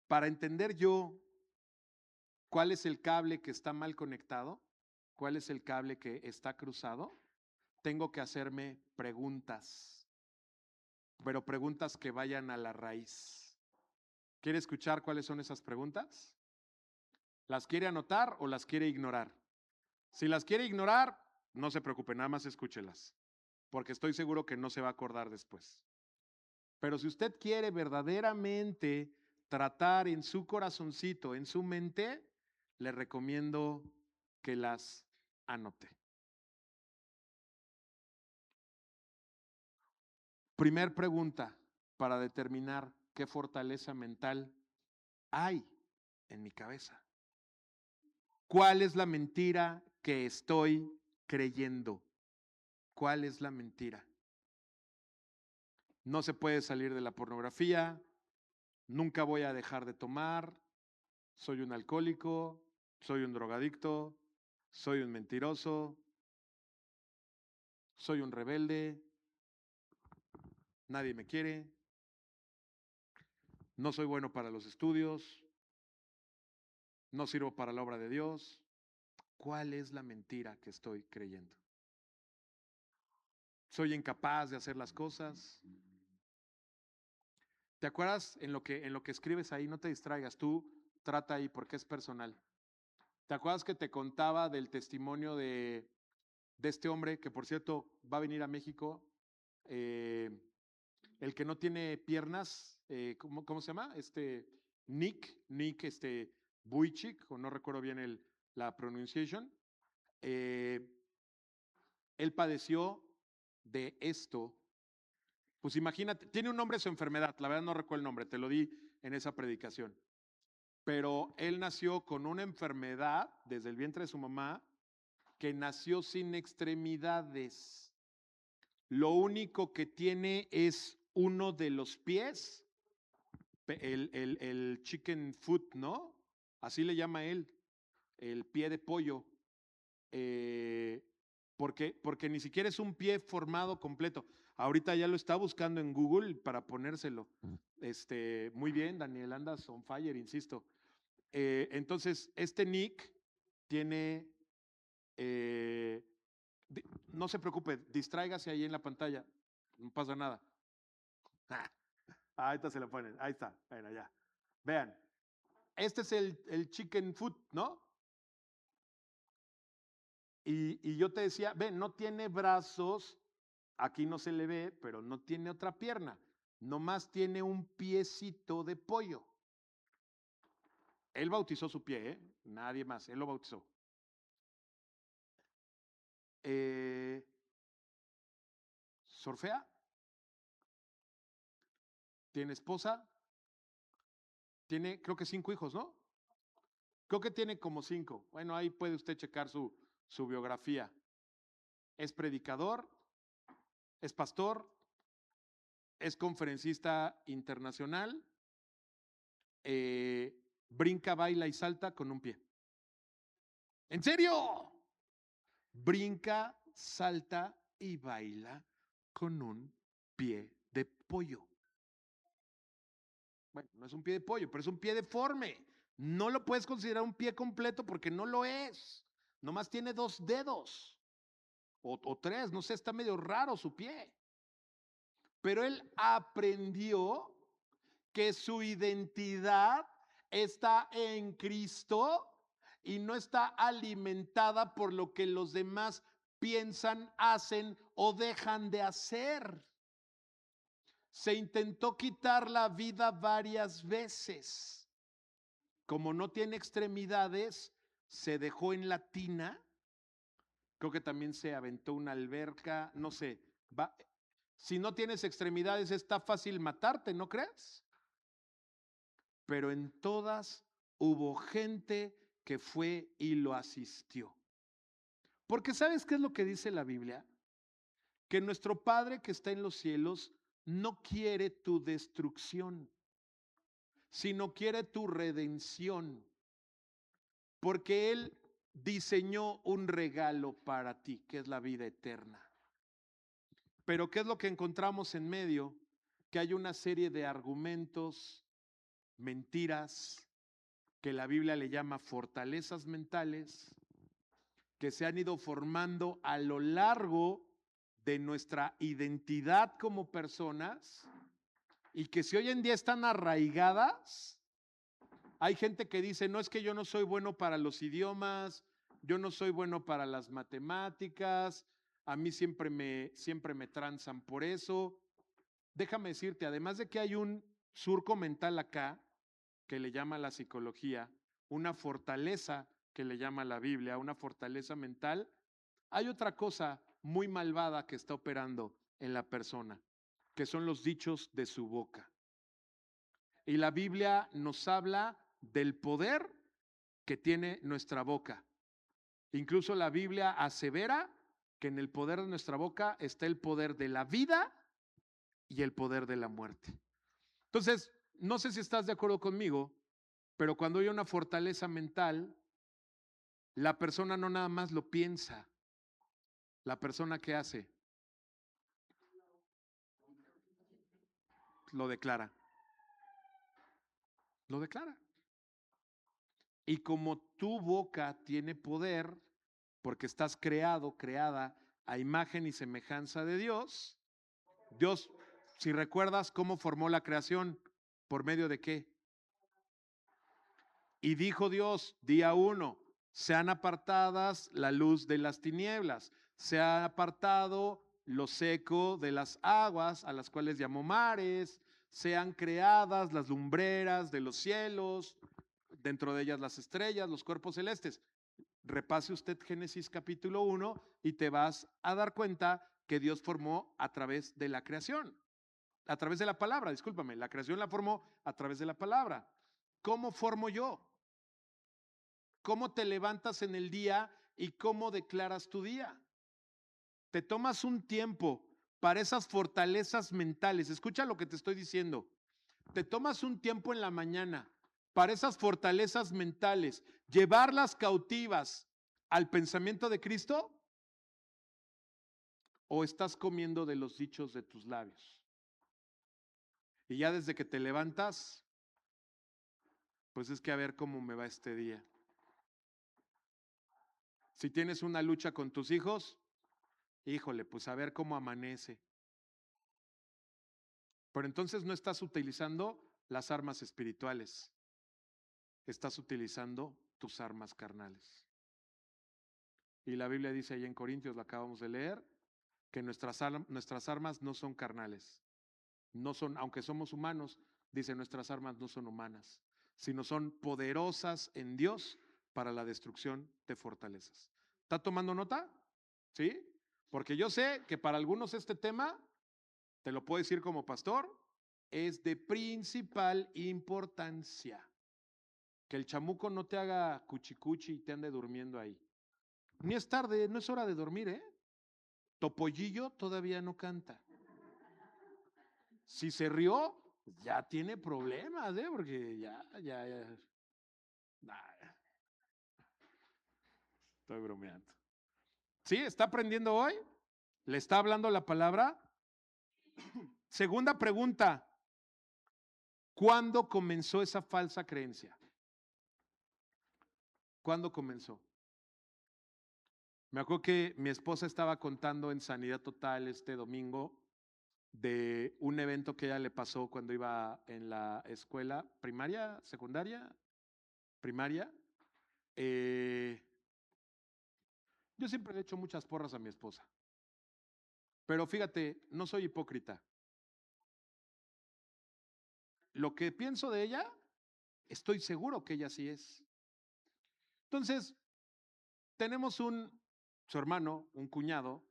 Para entender yo cuál es el cable que está mal conectado, cuál es el cable que está cruzado, tengo que hacerme preguntas, pero preguntas que vayan a la raíz. ¿Quiere escuchar cuáles son esas preguntas? ¿Las quiere anotar o las quiere ignorar? Si las quiere ignorar, no se preocupe, nada más escúchelas, porque estoy seguro que no se va a acordar después. Pero si usted quiere verdaderamente tratar en su corazoncito, en su mente, le recomiendo que las anote. Primer pregunta para determinar qué fortaleza mental hay en mi cabeza. ¿Cuál es la mentira que estoy creyendo? ¿Cuál es la mentira? No se puede salir de la pornografía, nunca voy a dejar de tomar, soy un alcohólico, soy un drogadicto, soy un mentiroso, soy un rebelde, nadie me quiere, no soy bueno para los estudios, no sirvo para la obra de Dios. ¿Cuál es la mentira que estoy creyendo? ¿Soy incapaz de hacer las cosas? ¿Te acuerdas en lo que escribes ahí? No te distraigas, tú trata ahí porque es personal. ¿Te acuerdas que te contaba del testimonio de este hombre que, por cierto, va a venir a México? El que no tiene piernas, ¿cómo se llama? Nick, Vujicic, o no recuerdo bien la pronunciación. Él padeció de esto. Pues imagínate, tiene un nombre su enfermedad, la verdad no recuerdo el nombre, te lo di en esa predicación. Pero él nació con una enfermedad desde el vientre de su mamá, que nació sin extremidades. Lo único que tiene es uno de los pies, el chicken foot, ¿no? Así le llama él, el pie de pollo. Porque ni siquiera es un pie formado completo. Ahorita ya lo está buscando en Google para ponérselo. Muy bien, Daniel, andas on fire, insisto. Entonces, Nick tiene, no se preocupe, distráigase ahí en la pantalla, no pasa nada. Ahorita se lo ponen, ahí está, bueno, ya. Vean, este es el chicken foot, ¿no? Y yo te decía, ven, no tiene brazos, aquí no se le ve, pero no tiene otra pierna, nomás tiene un piecito de pollo. Él bautizó su pie, nadie más, él lo bautizó. ¿Surfea? ¿Tiene esposa? Tiene, creo que 5 hijos, ¿no? Creo que tiene como 5. Bueno, ahí puede usted checar su biografía. Es predicador, es pastor, es conferencista internacional, brinca, baila y salta con un pie. ¿En serio? Brinca, salta y baila con un pie de pollo. Bueno, no es un pie de pollo, pero es un pie deforme. No lo puedes considerar un pie completo porque no lo es. Nomás tiene 2 dedos o 3, no sé, está medio raro su pie. Pero él aprendió que su identidad está en Cristo y no está alimentada por lo que los demás piensan, hacen o dejan de hacer. Se intentó quitar la vida varias veces. Como no tiene extremidades, se dejó en la tina. Creo que también se aventó una alberca, no sé. Si no tienes extremidades, está fácil matarte, ¿no crees? Pero en todas hubo gente que fue y lo asistió. Porque ¿sabes qué es lo que dice la Biblia? Que nuestro Padre que está en los cielos no quiere tu destrucción, sino quiere tu redención. Porque Él diseñó un regalo para ti, que es la vida eterna. Pero ¿qué es lo que encontramos en medio? Que hay una serie de argumentos, mentiras, que la Biblia le llama fortalezas mentales, que se han ido formando a lo largo de nuestra identidad como personas y que si hoy en día están arraigadas, hay gente que dice, no, es que yo no soy bueno para los idiomas, yo no soy bueno para las matemáticas, a mí siempre me tranzan por eso. Déjame decirte, además de que hay un surco mental acá, que le llama la psicología, una fortaleza que le llama la Biblia, una fortaleza mental, hay otra cosa muy malvada que está operando en la persona, que son los dichos de su boca. Y la Biblia nos habla del poder que tiene nuestra boca. Incluso la Biblia asevera que en el poder de nuestra boca está el poder de la vida y el poder de la muerte. Entonces, no sé si estás de acuerdo conmigo, pero cuando hay una fortaleza mental, la persona no nada más lo piensa, la persona que hace, lo declara. Lo declara. Y como tu boca tiene poder, porque estás creado, creada a imagen y semejanza de Dios, Dios, si recuerdas cómo formó la creación, ¿por medio de qué? Y dijo Dios, día 1, sean apartadas la luz de las tinieblas, se ha apartado lo seco de las aguas, a las cuales llamó mares, sean creadas las lumbreras de los cielos, dentro de ellas las estrellas, los cuerpos celestes. Repase usted Génesis capítulo 1 y te vas a dar cuenta que Dios formó a través de la creación, a través de la palabra, discúlpame, la creación la formó a través de la palabra. ¿Cómo formo yo? ¿Cómo te levantas en el día y cómo declaras tu día? Te tomas un tiempo para esas fortalezas mentales. Escucha lo que te estoy diciendo. Te tomas un tiempo en la mañana para esas fortalezas mentales, llevarlas cautivas al pensamiento de Cristo, o estás comiendo de los dichos de tus labios. Y ya desde que te levantas, pues es que a ver cómo me va este día. Si tienes una lucha con tus hijos, híjole, pues a ver cómo amanece. Pero entonces no estás utilizando las armas espirituales, estás utilizando tus armas carnales. Y la Biblia dice ahí en Corintios, lo acabamos de leer, que nuestras armas no son carnales, no son, aunque somos humanos, dice nuestras armas no son humanas, sino son poderosas en Dios para la destrucción de fortalezas. ¿Está tomando nota? ¿Sí? Porque yo sé que para algunos este tema, te lo puedo decir como pastor, es de principal importancia. Que el chamuco no te haga cuchicuchi y te ande durmiendo ahí. Ni es tarde, no es hora de dormir, ¿eh? Topollillo todavía no canta. Si se rió, ya tiene problemas, ¿eh? Porque ya. Nah, estoy bromeando. ¿Sí? ¿Está aprendiendo hoy? ¿Le está hablando la palabra? Segunda pregunta. ¿Cuándo comenzó esa falsa creencia? ¿Cuándo comenzó? Me acuerdo que mi esposa estaba contando en Sanidad Total este domingo de un evento que ella le pasó cuando iba en la escuela primaria, secundaria, primaria. Yo siempre le echo muchas porras a mi esposa, pero fíjate, no soy hipócrita. Lo que pienso de ella, estoy seguro que ella sí es. Entonces, tenemos su hermano, un cuñado,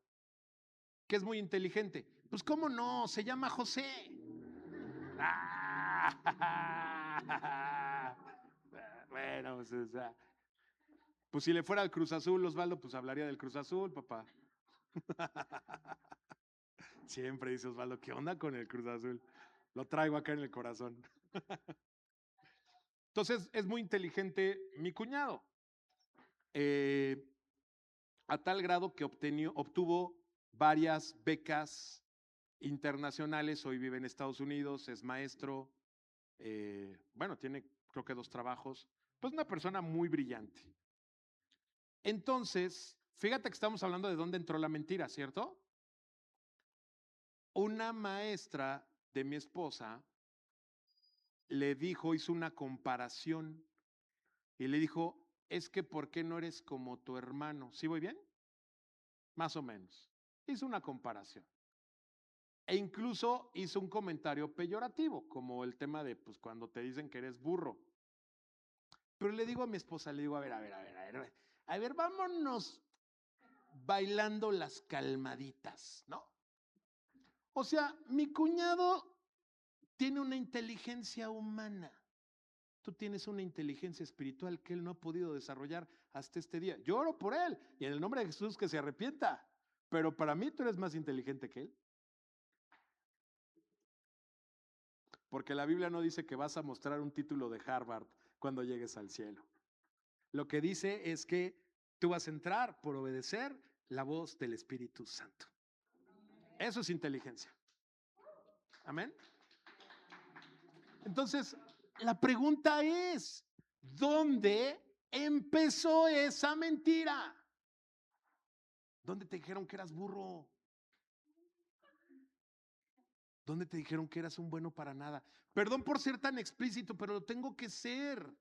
que es muy inteligente. Pues, ¿cómo no? Se llama José. Bueno, pues, o sea, pues si le fuera al Cruz Azul, Osvaldo, pues hablaría del Cruz Azul, papá. Siempre dice Osvaldo, ¿qué onda con el Cruz Azul? Lo traigo acá en el corazón. Entonces, es muy inteligente mi cuñado. A tal grado que obtuvo varias becas internacionales. Hoy vive en Estados Unidos, es maestro. Bueno, tiene creo que 2 trabajos. Pues una persona muy brillante. Entonces, fíjate que estamos hablando de dónde entró la mentira, ¿cierto? Una maestra de mi esposa le dijo, hizo una comparación y le dijo, es que ¿por qué no eres como tu hermano? ¿Sí voy bien? Más o menos. Hizo una comparación. E incluso hizo un comentario peyorativo, como el tema de, pues, cuando te dicen que eres burro. Pero le digo a mi esposa, le digo, a ver, vámonos bailando las calmaditas, ¿no? O sea, mi cuñado tiene una inteligencia humana. Tú tienes una inteligencia espiritual que él no ha podido desarrollar hasta este día. Yo oro por él y en el nombre de Jesús que se arrepienta. pero para mí tú eres más inteligente que él. Porque la Biblia no dice que vas a mostrar un título de Harvard cuando llegues al cielo. Lo que dice es que tú vas a entrar por obedecer la voz del Espíritu Santo. Eso es inteligencia. Amén. Entonces, la pregunta es, ¿dónde empezó esa mentira? ¿Dónde te dijeron que eras burro? ¿Dónde te dijeron que eras un bueno para nada? Perdón por ser tan explícito, pero lo tengo que ser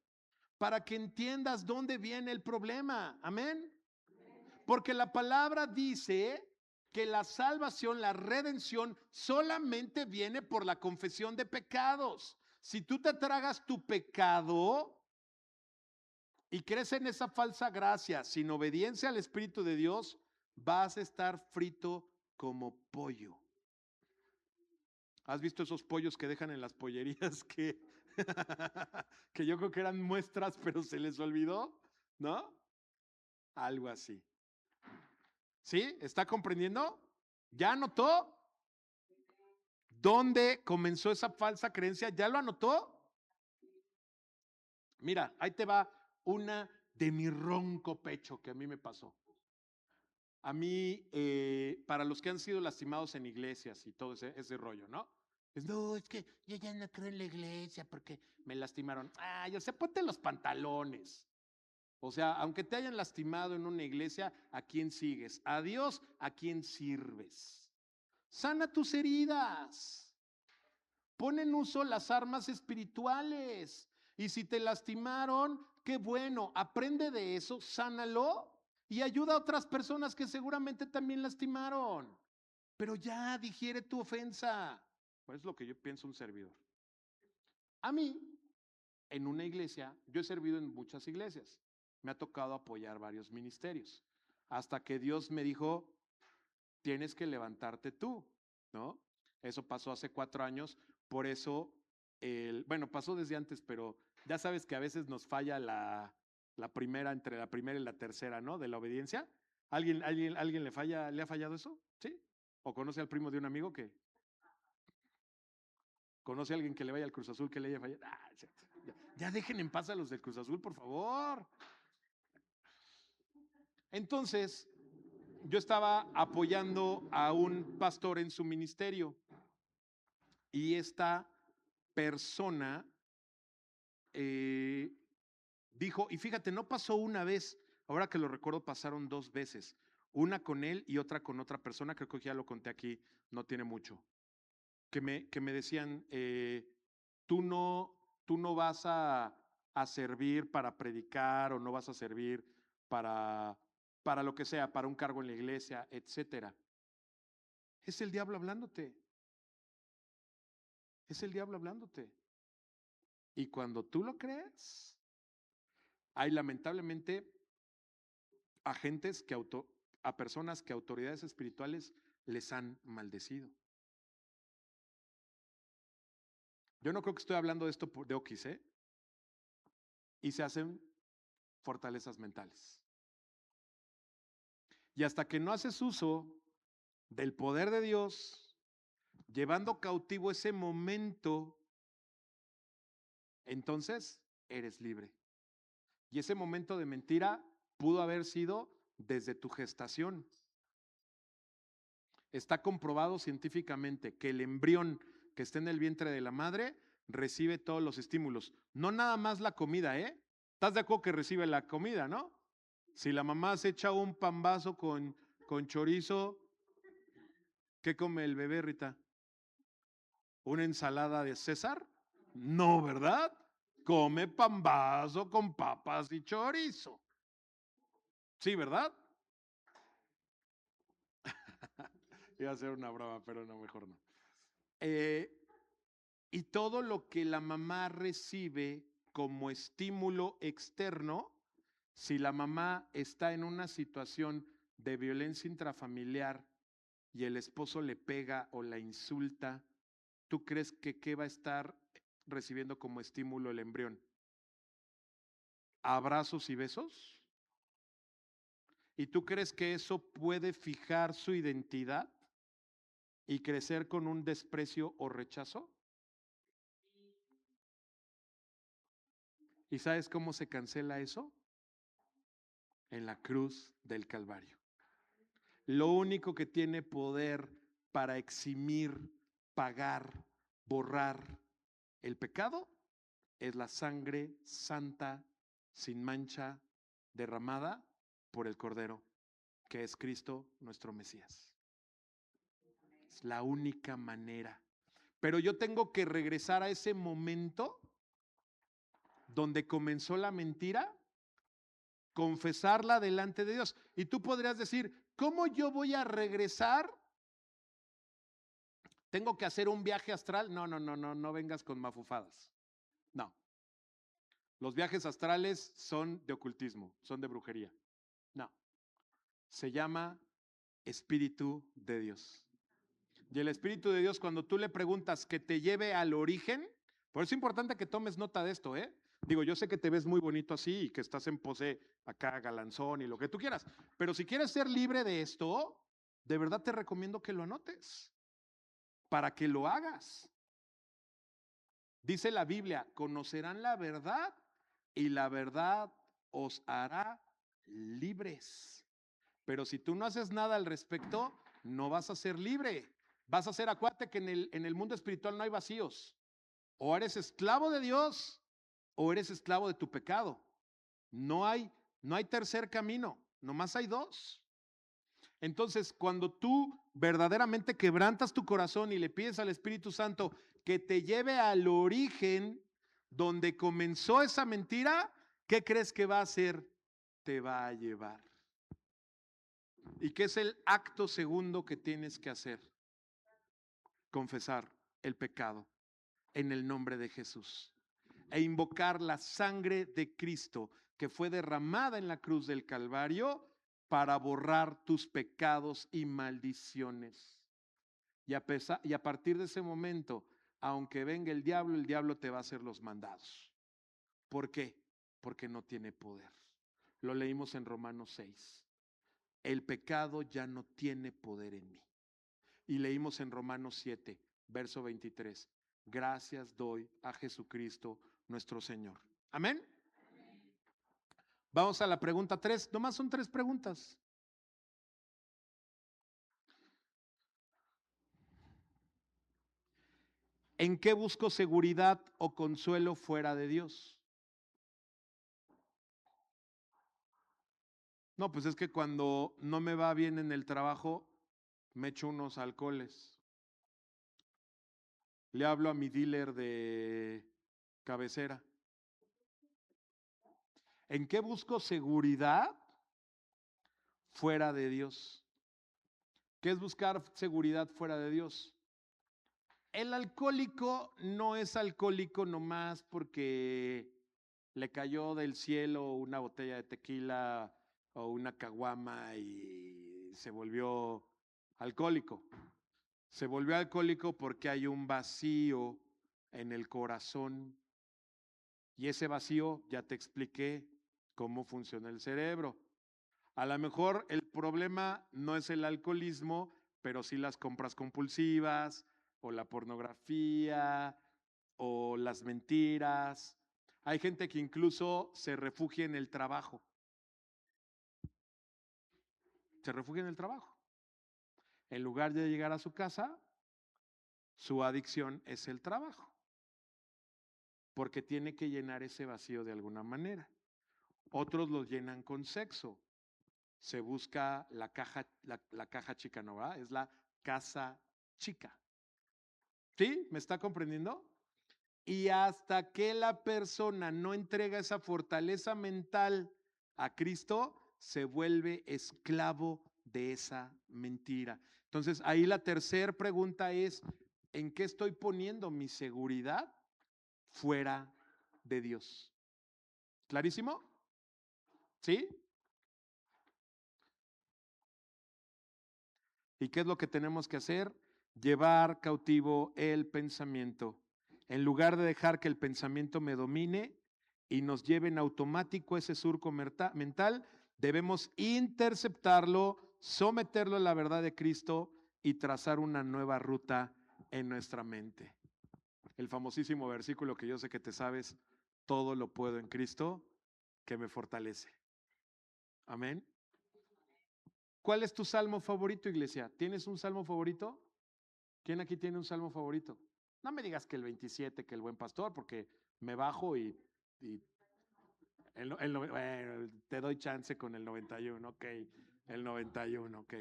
para que entiendas dónde viene el problema. Amén. Porque la palabra dice que la salvación, la redención, solamente viene por la confesión de pecados. Si tú te tragas tu pecado y crees en esa falsa gracia sin obediencia al Espíritu de Dios, vas a estar frito como pollo. ¿Has visto esos pollos que dejan en las pollerías que yo creo que eran muestras, pero se les olvidó? ¿No? Algo así. ¿Sí? ¿Está comprendiendo? ¿Ya anotó? ¿Dónde comenzó esa falsa creencia? ¿Ya lo anotó? Mira, ahí te va una de mi ronco pecho que a mí me pasó. A mí, para los que han sido lastimados en iglesias y todo ese rollo, ¿no? No, es que yo ya no creo en la iglesia porque me lastimaron. O sea, ponte los pantalones. O sea, aunque te hayan lastimado en una iglesia, ¿a quién sigues? A Dios, ¿a quién sirves? Sana tus heridas. Pon en uso las armas espirituales. Y si te lastimaron, qué bueno, aprende de eso, sánalo y ayuda a otras personas que seguramente también lastimaron. Pero ya digiere tu ofensa. Pues es lo que yo pienso un servidor. A mí, en una iglesia, yo he servido en muchas iglesias. Me ha tocado apoyar varios ministerios. Hasta que Dios me dijo, tienes que levantarte tú, ¿no? Eso pasó hace 4 años. Por eso, bueno, pasó desde antes, pero ya sabes que a veces nos falla la primera, entre la primera y la tercera, ¿no? De la obediencia. ¿Alguien le ha fallado eso? ¿Sí? ¿O conoce al primo de un amigo que conoce a alguien que le vaya al Cruz Azul que le haya fallado? Ya dejen en paz a los del Cruz Azul, por favor. Entonces, yo estaba apoyando a un pastor en su ministerio y esta persona dijo, y fíjate, no pasó una vez, ahora que lo recuerdo pasaron 2 veces, una con él y otra con otra persona, creo que ya lo conté aquí, no tiene mucho, que me decían, tú no vas a servir para predicar o no vas a servir para lo que sea, para un cargo en la iglesia, etcétera. Es el diablo hablándote. Es el diablo hablándote. Y cuando tú lo crees, hay lamentablemente a personas que autoridades espirituales les han maldecido. Yo no creo que estoy hablando de esto de Oquis, ¿eh? Y se hacen fortalezas mentales. Y hasta que no haces uso del poder de Dios, llevando cautivo ese momento, entonces eres libre. Y ese momento de mentira pudo haber sido desde tu gestación. Está comprobado científicamente que el embrión que está en el vientre de la madre recibe todos los estímulos. No nada más la comida, ¿eh? ¿Estás de acuerdo que recibe la comida, no? Si la mamá se echa un pambazo con chorizo, ¿qué come el bebé, Rita? ¿Una ensalada de César? No, ¿verdad? Come pambazo con papas y chorizo. Sí, ¿verdad? Iba a hacer una broma, pero no, mejor no. Y todo lo que la mamá recibe como estímulo externo, si la mamá está en una situación de violencia intrafamiliar y el esposo le pega o la insulta, ¿tú crees que qué va a estar recibiendo como estímulo el embrión? ¿Abrazos y besos? ¿Y tú crees que eso puede fijar su identidad y crecer con un desprecio o rechazo? ¿Y sabes cómo se cancela eso? En la cruz del Calvario. Lo único que tiene poder para eximir, pagar, borrar el pecado es la sangre santa, sin mancha, derramada por el Cordero, que es Cristo nuestro Mesías. Es la única manera. Pero yo tengo que regresar a ese momento donde comenzó la mentira, confesarla delante de Dios. Y tú podrías decir, ¿cómo yo voy a regresar? ¿Tengo que hacer un viaje astral? No vengas con mafufadas. No. Los viajes astrales son de ocultismo, son de brujería. No. Se llama Espíritu de Dios. Y el Espíritu de Dios, cuando tú le preguntas que te lleve al origen, por eso es importante que tomes nota de esto, ¿eh? Digo, yo sé que te ves muy bonito así y que estás en pose acá, galanzón y lo que tú quieras, pero si quieres ser libre de esto, de verdad te recomiendo que lo anotes, para que lo hagas. Dice la Biblia, conocerán la verdad y la verdad os hará libres. Pero si tú no haces nada al respecto, no vas a ser libre. Vas a ser, acuérdate que en el mundo espiritual no hay vacíos. O eres esclavo de Dios o eres esclavo de tu pecado. No hay tercer camino, nomás hay dos. Entonces, cuando tú verdaderamente quebrantas tu corazón y le pides al Espíritu Santo que te lleve al origen donde comenzó esa mentira, ¿qué crees que va a hacer? Te va a llevar. ¿Y qué es el acto segundo que tienes que hacer? Confesar el pecado en el nombre de Jesús e invocar la sangre de Cristo que fue derramada en la cruz del Calvario para borrar tus pecados y maldiciones. Y a partir de ese momento, aunque venga el diablo te va a hacer los mandados. ¿Por qué? Porque no tiene poder. Lo leímos en Romanos 6. El pecado ya no tiene poder en mí. Y leímos en Romanos 7, verso 23. Gracias doy a Jesucristo nuestro Señor. Amén. Vamos a la pregunta 3. Nomás son 3 preguntas. ¿En qué busco seguridad o consuelo fuera de Dios? No, pues es que cuando no me va bien en el trabajo, me echo unos alcoholes. Le hablo a mi dealer de cabecera. ¿En qué busco seguridad fuera de Dios? ¿Qué es buscar seguridad fuera de Dios? El alcohólico no es alcohólico nomás porque le cayó del cielo una botella de tequila o una caguama y se volvió alcohólico. Se volvió alcohólico porque hay un vacío en el corazón. Y ese vacío, ya te expliqué cómo funciona el cerebro. A lo mejor el problema no es el alcoholismo, pero sí las compras compulsivas, o la pornografía, o las mentiras. Hay gente que incluso se refugia en el trabajo. Se refugia en el trabajo. En lugar de llegar a su casa, su adicción es el trabajo, porque tiene que llenar ese vacío de alguna manera. Otros lo llenan con sexo. Se busca la caja chica, ¿no va? Es la casa chica. ¿Sí? ¿Me está comprendiendo? Y hasta que la persona no entrega esa fortaleza mental a Cristo, se vuelve esclavo de esa mentira. Entonces, ahí la tercera pregunta es, ¿en qué estoy poniendo mi seguridad fuera de Dios? ¿Clarísimo? ¿Sí? ¿Y qué es lo que tenemos que hacer? Llevar cautivo el pensamiento. En lugar de dejar que el pensamiento me domine y nos lleve en automático ese surco mental, Debemos interceptarlo, someterlo a la verdad de Cristo y trazar una nueva ruta en nuestra mente. El famosísimo versículo que yo sé que te sabes, todo lo puedo en Cristo que me fortalece. Amén. ¿Cuál es tu salmo favorito, iglesia? ¿Tienes un salmo favorito? ¿Quién aquí tiene un salmo favorito? No me digas que el 27, que el buen pastor, porque me bajo y bueno, te doy chance con el 91, ok. El 91, ok.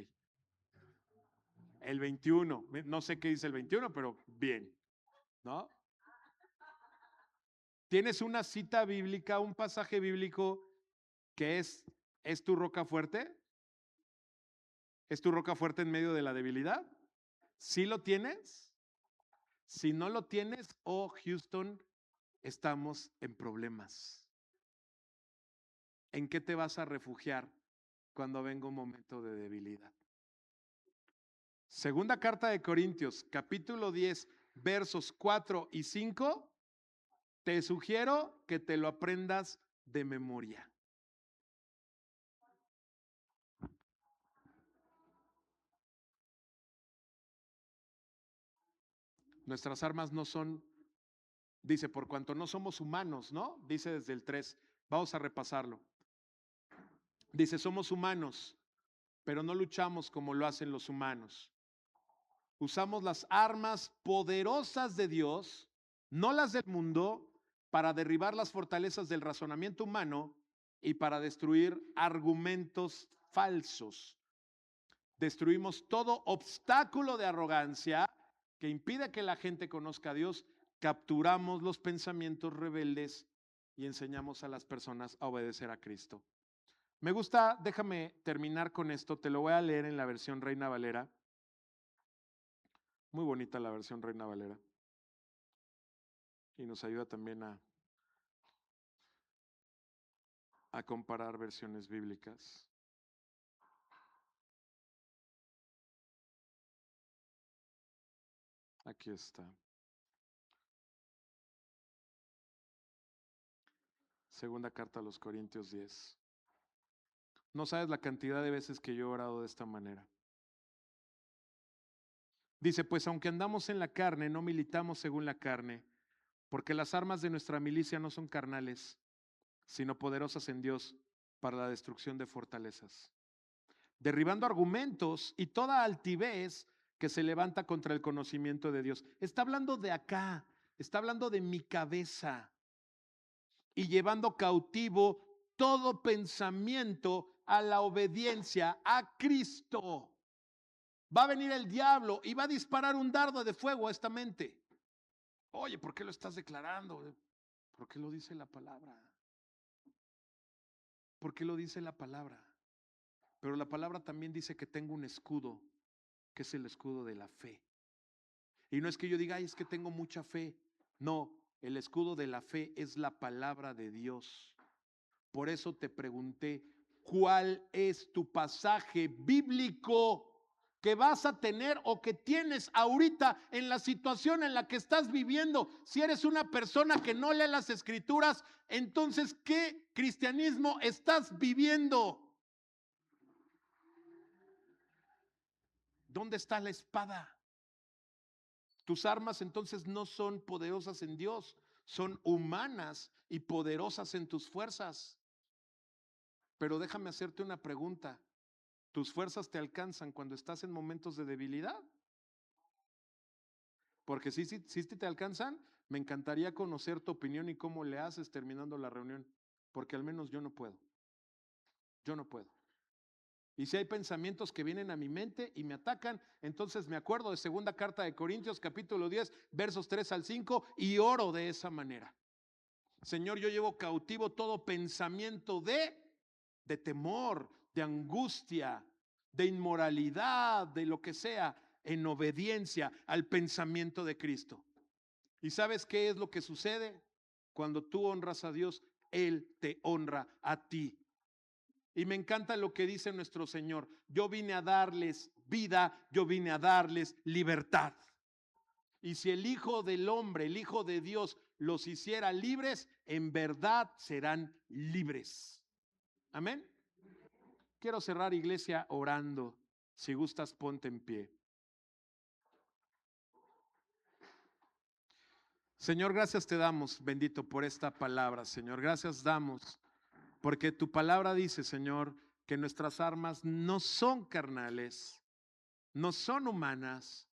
El 21, no sé qué dice el 21, pero bien, ¿no? ¿Tienes una cita bíblica, un pasaje bíblico que es tu roca fuerte? ¿Es tu roca fuerte en medio de la debilidad? ¿Sí lo tienes? Si no lo tienes, oh Houston, estamos en problemas. ¿En qué te vas a refugiar cuando venga un momento de debilidad? Segunda carta de Corintios, capítulo 10, versos 4 y 5, te sugiero que te lo aprendas de memoria. Nuestras armas no son, dice, por cuanto no somos humanos, ¿no? Dice desde el 3, vamos a repasarlo. Dice, somos humanos, pero no luchamos como lo hacen los humanos. Usamos las armas poderosas de Dios, no las del mundo, para derribar las fortalezas del razonamiento humano y para destruir argumentos falsos. Destruimos todo obstáculo de arrogancia que impide que la gente conozca a Dios. Capturamos los pensamientos rebeldes y enseñamos a las personas a obedecer a Cristo. Me gusta, déjame terminar con esto, te lo voy a leer en la versión Reina Valera. Muy bonita la versión Reina Valera. Y nos ayuda también a comparar versiones bíblicas. Aquí está. Segunda carta a los Corintios 10. No sabes la cantidad de veces que yo he orado de esta manera. Dice, pues aunque andamos en la carne, no militamos según la carne, porque las armas de nuestra milicia no son carnales, sino poderosas en Dios para la destrucción de fortalezas, derribando argumentos y toda altivez que se levanta contra el conocimiento de Dios. Está hablando de acá, está hablando de mi cabeza, y llevando cautivo todo pensamiento a la obediencia a Cristo. Va a venir el diablo y va a disparar un dardo de fuego a esta mente. Oye, ¿por qué lo estás declarando? Porque lo dice la palabra. Porque lo dice la palabra. Pero la palabra también dice que tengo un escudo, que es el escudo de la fe. Y no es que yo diga, ay, es que tengo mucha fe. No, el escudo de la fe es la palabra de Dios. Por eso te pregunté, ¿cuál es tu pasaje bíblico que vas a tener o que tienes ahorita en la situación en la que estás viviendo? Si eres una persona que no lee las escrituras, entonces, ¿qué cristianismo estás viviendo? ¿Dónde está la espada? Tus armas entonces no son poderosas en Dios, son humanas y poderosas en tus fuerzas. Pero déjame hacerte una pregunta. ¿Tus fuerzas te alcanzan cuando estás en momentos de debilidad? Porque si te alcanzan, me encantaría conocer tu opinión y cómo le haces terminando la reunión, porque al menos yo no puedo. Yo no puedo. Y si hay pensamientos que vienen a mi mente y me atacan, entonces me acuerdo de segunda carta de Corintios, capítulo 10, versos 3 al 5, y oro de esa manera. Señor, yo llevo cautivo todo pensamiento de temor, de angustia, de inmoralidad, de lo que sea, en obediencia al pensamiento de Cristo. ¿Y sabes qué es lo que sucede? Cuando tú honras a Dios, Él te honra a ti. Y me encanta lo que dice nuestro Señor. Yo vine a darles vida, yo vine a darles libertad. Y si el Hijo del Hombre, el Hijo de Dios, los hiciera libres, en verdad serán libres. Amén. quiero cerrar, iglesia, orando. Si gustas, ponte en pie. Señor, gracias te damos, bendito, por esta palabra, Señor. Gracias damos, porque tu palabra dice, Señor, que nuestras armas no son carnales, no son humanas,